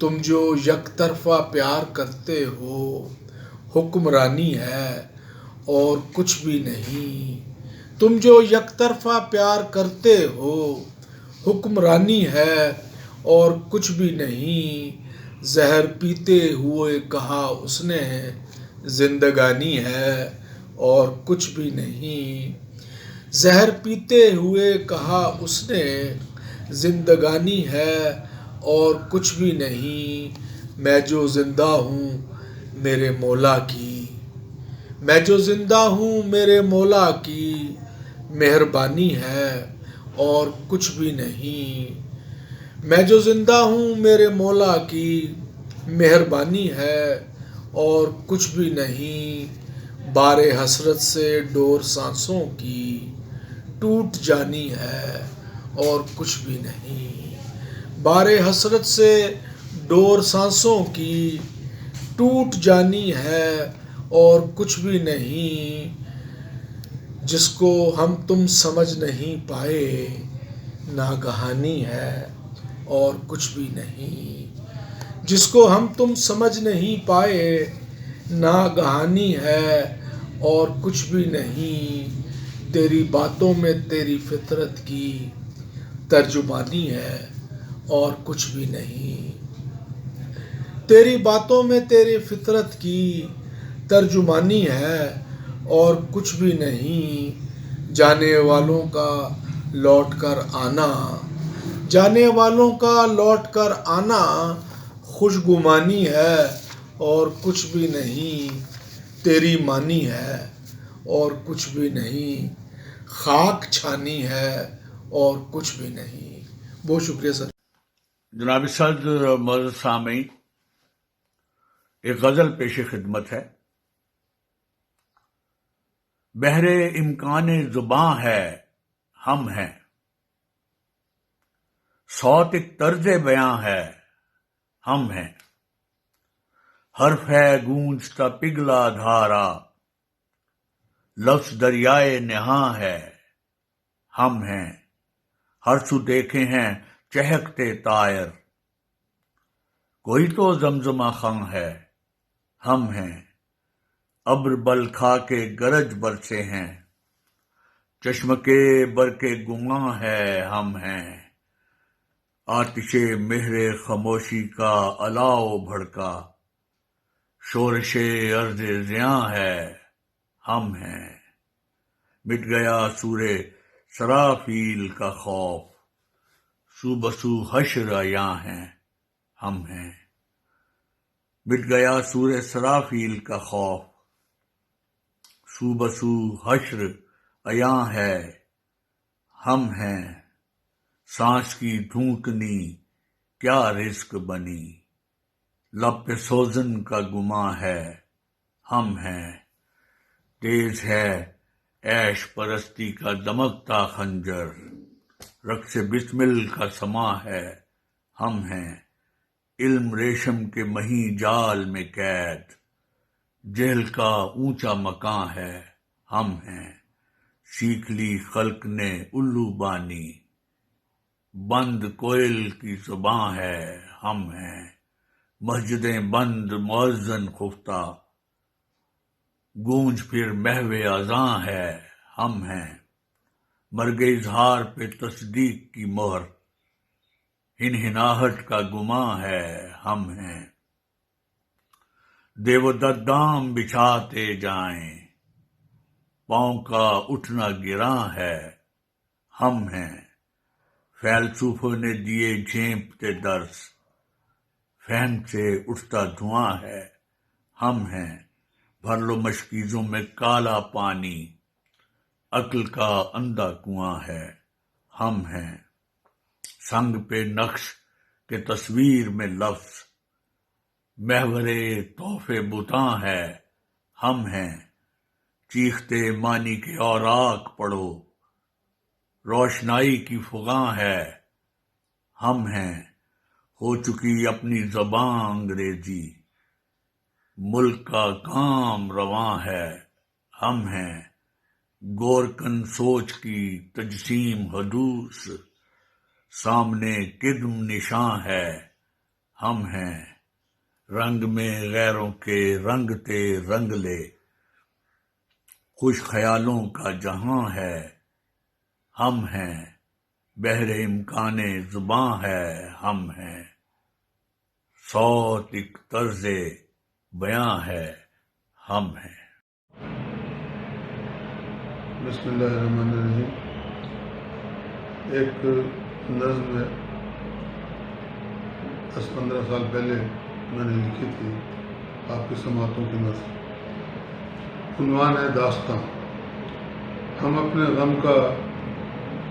تم جو یک طرفہ پیار کرتے ہو حکمرانی ہے اور کچھ بھی نہیں. تم جو یک طرفہ پیار کرتے ہو حکمرانی ہے اور کچھ بھی نہیں. زہر پیتے ہوئے کہا اس نے زندگانی ہے اور کچھ بھی نہیں. زہر پیتے ہوئے کہا اس نے زندگانی ہے اور کچھ بھی نہیں. میں جو زندہ ہوں میرے مولا کی، میں جو زندہ ہوں میرے مولا کی مہربانی ہے اور کچھ بھی نہیں. میں جو زندہ ہوں میرے مولا کی مہربانی ہے اور کچھ بھی نہیں. بار حسرت سے ڈور سانسوں کی ٹوٹ جانی ہے اور کچھ بھی نہیں. بار حسرت سے ڈور سانسوں کی ٹوٹ جانی ہے اور کچھ بھی نہیں. جس کو ہم تم سمجھ نہیں پائے ناگہانی ہے اور کچھ بھی نہیں. جس کو ہم تم سمجھ نہیں پائے ناگہانی ہے اور کچھ بھی نہیں. تیری باتوں میں تیری فطرت کی ترجمانی ہے اور کچھ بھی نہیں. تیری باتوں میں تیری فطرت کی ترجمانی ہے اور کچھ بھی نہیں. جانے والوں کا لوٹ کر آنا، جانے والوں کا لوٹ کر آنا خوشگمانی ہے اور کچھ بھی نہیں. تیری مانی ہے اور کچھ بھی نہیں. خاک چھانی ہے اور کچھ بھی نہیں. بہت شکریہ سر. جناب صدر اور معزز سامعین، ایک غزل پیش خدمت ہے. بحر امکان زباں ہے ہم ہیں، صوت ایک طرز بیاں ہے ہم ہیں. حرف ہے گونجتا پگھلا دھارا، لفظ دریائے نہاں ہے ہم ہیں. ہر سو دیکھے ہیں چہکتے طائر، کوئی تو زمزمہ خم ہے ہم ہیں. ابر بل کھا کے گرج برسے ہیں، چشم کے برقے گماں ہے ہم ہیں. آتش مہر خاموشی کا الاؤ بھڑکا، شورش عرض زیاں ہے ہم ہیں. مٹ گیا سور سرافیل کا خوف، سو بسو حشر عیاں ہیں ہم ہیں. مٹ گیا سور سرافیل کا خوف، سو بسو حشر عیاں ہے ہم ہیں. سانس کی ڈھونکنی کیا رزق بنی، لب پہ سوزن کا گماں ہے ہم ہیں. تیز ہے عیش پرستی کا دمکتا خنجر، رقص بسمل کا سماں ہے ہم ہیں. علم ریشم کے مہی جال میں قید، جہل کا اونچا مکاں ہے ہم ہیں. سیکھ لی خلق نے الو بانی، بند کوئل کی زباں ہے ہم ہیں. مسجدیں بند مؤذن خفتہ، گونج پھر محو اذاں ہے ہم ہیں. مرگ اظہار پہ تصدیق کی مہر، ہنہناہٹ کا گماں ہے ہم ہیں. دیو ددام بچھاتے جائیں، پاؤں کا اٹھنا گراں ہے ہم ہیں. فیلسوفوں نے دیے جھیمپتے درس، فہم سے اٹھتا دھواں ہے ہم ہیں. بھر لو مشکیزوں میں کالا پانی، عقل کا اندھا کنواں ہے ہم ہیں. سنگ پہ نقش کے تصویر میں لفظ، محور تحفے بتاں ہے ہم ہیں. چیختے مانی کے اوراق پڑھو، روشنائی کی فغاں ہے ہم ہیں. ہو چکی اپنی زباں انگریزی، ملک کا کام رواں ہے ہم ہیں. گورکن سوچ کی تجسیم حدوث، سامنے قدم نشاں ہے ہم ہیں رنگ میں غیروں کے رنگتے رنگ لے، خوش خیالوں کا جہاں ہے ہم ہیں، بحر امکان زباں ہے ہم ہیں، صوت ایک طرز بیاں ہے ہم ہیں۔ بسم اللہ الرحمن الرحیم۔ ایک نظم ہے 10-15 سال پہلے میں نے لکھی تھی، آپ کی سماعتوں کی نظم۔ عنوان ہے داستاں۔ ہم اپنے غم کا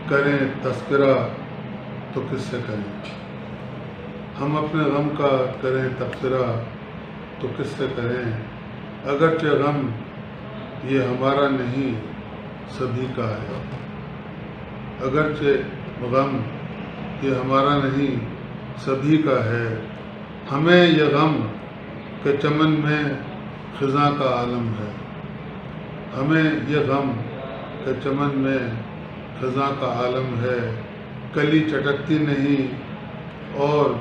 کریں تذکرہ تو کس سے کریں، ہم اپنے غم کا کریں تبصرہ تو کس سے کریں، اگرچہ غم یہ ہمارا نہیں سبھی کا ہے، اگرچہ غم یہ ہمارا نہیں سبھی کا ہے، ہمیں یہ غم کہ چمن میں خزاں کا عالم ہے، ہمیں یہ غم کہ چمن میں خزاں کا عالم ہے، کلی چٹکتی نہیں اور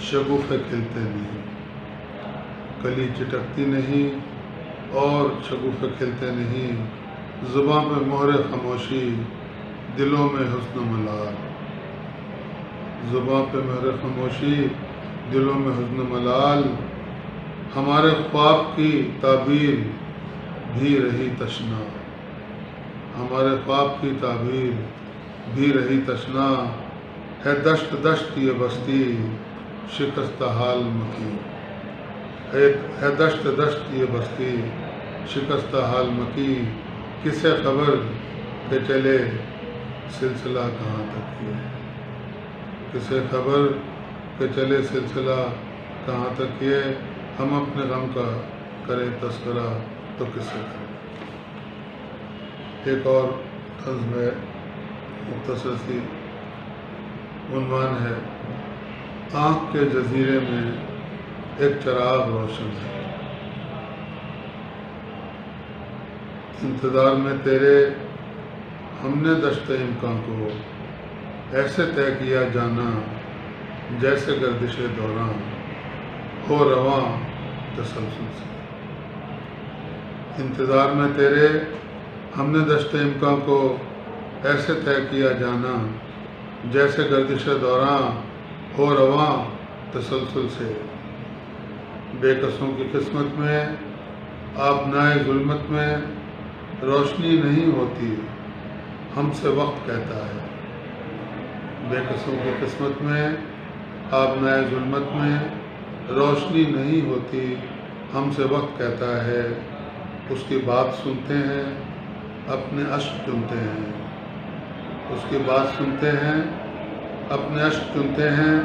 شگوفے کھلتے نہیں، کلی چٹکتی نہیں اور شگوفے کھلتے نہیں، زباں پہ مہر خاموشی دلوں میں حسن و ملال، زباں پہ مہر خاموشی دلوں میں حسن و ملال، ہمارے خواب کی تعبیر بھی رہی تشنا، ہمارے خواب کی تعبیر بھی رہی تشنا، ہے دشت دشت یہ بستی شکستہ حال مکی، ہے دشت دشت یہ بستی شکستہ حال مکی، کسے خبر کہ چلے سلسلہ کہاں تک یہ، کسے خبر کہ چلے سلسلہ کہاں تک یہ، ہم اپنے غم کا کریں تذکرہ تو کسے کریں۔ ایک اور نظم ہے مختصر سی، عنوان ہے آنکھ کے جزیرے میں ایک چراغ روشن ہے، انتظار میں تیرے ہم نے دشت امکان کو ایسے طے کیا جانا، جیسے گردش دوران ہو رواں تسلسل سے، انتظار میں تیرے ہم نے دشت امکان کو ایسے طے کیا جانا، جیسے گردش دوران ہو رواں تسلسل سے، بے کسوں کی قسمت میں آبنائے ظلمت میں روشنی نہیں ہوتی، ہم سے وقت کہتا ہے، بے کسوں کی قسمت میں آبنائے ظلمت میں روشنی نہیں ہوتی، ہم سے وقت کہتا ہے، اس کی بات سنتے ہیں اپنے اشک چنتے ہیں، اس کی بات سنتے ہیں اپنے اشک چنتے ہیں،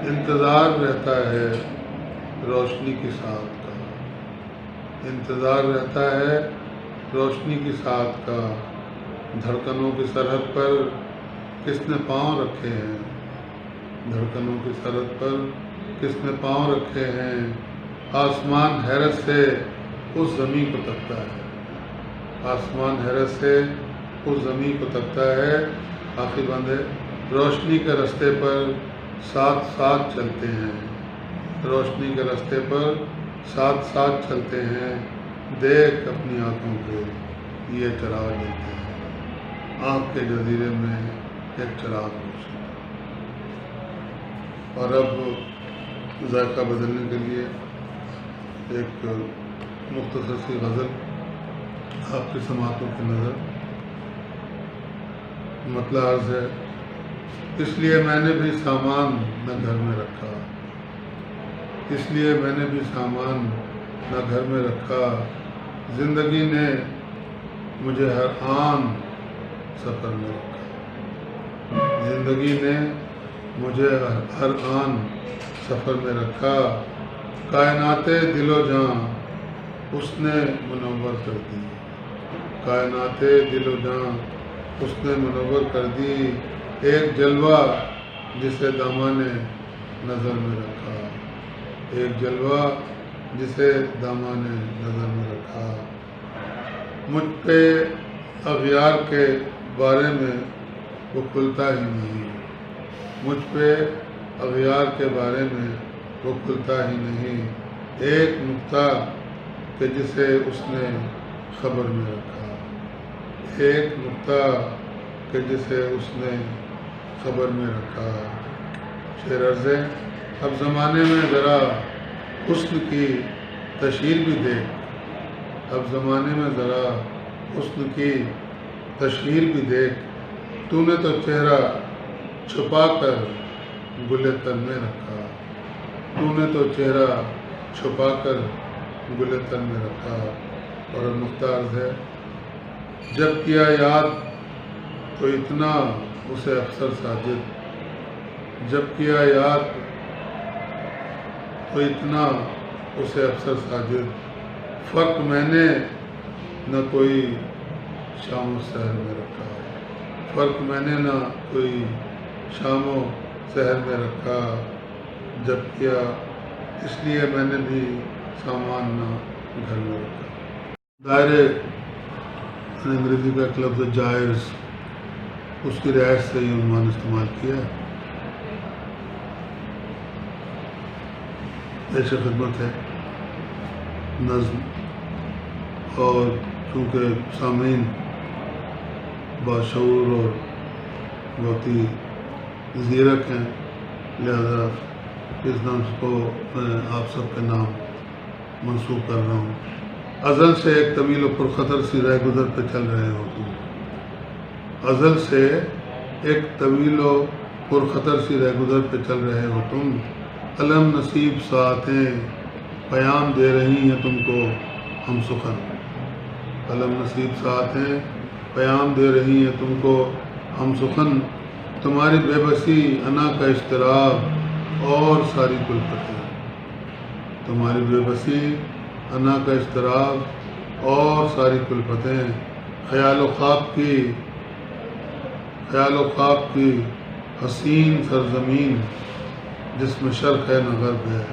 انتظار رہتا ہے روشنی کی ساتھ کا، انتظار رہتا ہے روشنی کی ساتھ کا، دھڑکنوں کی سرحد پر کس نے پاؤں رکھے ہیں، دھڑکنوں کی سرحد پر کس نے پاؤں رکھے ہیں، آسمان حیرت سے اس زمین کو تکتا ہے، آسمان حیرت سے اس زمین کو تکتا ہے، آخری بند ہے، روشنی کے رستے پر ساتھ ساتھ چلتے ہیں، روشنی کے رستے پر ساتھ ساتھ چلتے ہیں، دیکھ اپنی آنکھوں کے یہ چراغ جلتے ہیں، آنکھ کے جزیرے میں ایک چراغ روشن ہے۔ اور اب ذائقہ بدلنے کے لیے ایک مختصر سی غزل آپ کی سماعتوں کی نظر، مطلع عرض ہے، اس لیے میں نے بھی سامان نہ گھر میں رکھا، اس لیے میں نے بھی سامان نہ گھر میں رکھا، زندگی نے مجھے ہر آن سفر میں رکھا، زندگی نے مجھے ہر آن سفر میں رکھا، کائنات دل و جان اس نے منور کر دی، کائنات دل و جان اس نے منور کر دی، ایک جلوہ جسے دامان نظر میں رکھا، ایک جلوہ جسے دامان نظر میں رکھا، مجھ پہ اغیار کے بارے میں وہ کھلتا ہی نہیں، مجھ پہ اغیار کے بارے میں وہ کھلتا ہی نہیں، ایک نقطہ کہ جسے اس نے خبر میں رکھا، ایک نقطہ کہ جسے اس نے خبر میں رکھا۔ شعر عرض ہے، اب زمانے میں ذرا حسن کی تشہیر بھی دیکھ، اب زمانے میں ذرا حسن کی تشہیر بھی دیکھ، تو نے تو چہرہ چھپا کر گلِ تن میں رکھا، تو نے تو چہرہ چھپا کر گلِ تن میں رکھا۔ اور نقطہ عرض ہے، جب کیا یاد تو اتنا اسے افسر ساجد، جب کیا یاد تو اتنا اسے افسر ساجد، فرق میں نے نہ کوئی شام و سحر میں رکھا، فرق میں نے نہ کوئی شام و سحر میں رکھا، جب کیا اس لیے میں نے بھی سامان نہ گھر میں رکھا۔ دائرے انگریزی کا ایک لفظ جائز، اس کی رعایت سے یہ عنوان استعمال کیا ہے۔ پیش خدمت ہے نظم، اور چونکہ سامعین باشعور اور بہت ہی زیرک ہیں، لہذا اس نام کو میں آپ سب کے نام منسوب کر رہا ہوں۔ ازل سے ایک طویل و پرخطر سی رہ گزر پہ چل رہے ہو تم، ازل سے ایک طویل و پرخطر سی رہ گزر پہ چل رہے ہو تم، علم نصیب ساعتیں پیام دے رہی ہیں تم کو ہم سخن، علم نصیب ساعتیں پیام دے رہی ہیں تم کو ہم سخن، تمہاری بے بسی انا کا اضطراب اور ساری کلفتیں، تمہاری بے بسی انا کا اضطراب اور ساری کلفتیں، خیال و خواب کی حسین سرزمین جس میں شرق ہے نہ غرب ہے،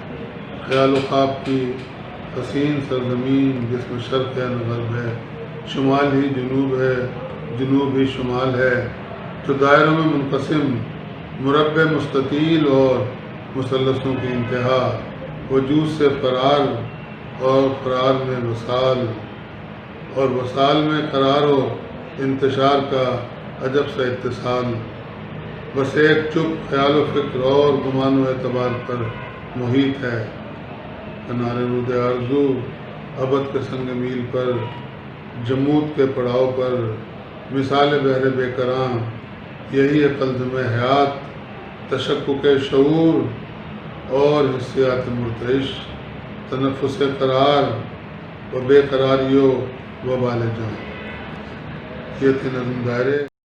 خیال و خواب کی حسین سرزمین جس میں شرق ہے نہ غرب ہے، شمال ہی جنوب ہے جنوب ہی شمال ہے، جو دائروں میں منقسم مربع مستطیل اور مثلثوں کی انتہا، وجود سے فرار اور فرار میں وصال، اور وصال میں قرار و انتشار کا عجب سا اتصال، بس ایک چپ خیال و فکر اور گمان و اعتبار پر محیط ہے، کنارے رود آرزو ابد کے سنگ میل پر، جمود کے پڑاؤ پر، مثال بحر بے کراں، یہی ہے قلزم حیات، تشکک شعور اور حسیات مرتعش، تنفس قرار و بے قراریو و بال جان۔ یہ تھے نظم دائرے۔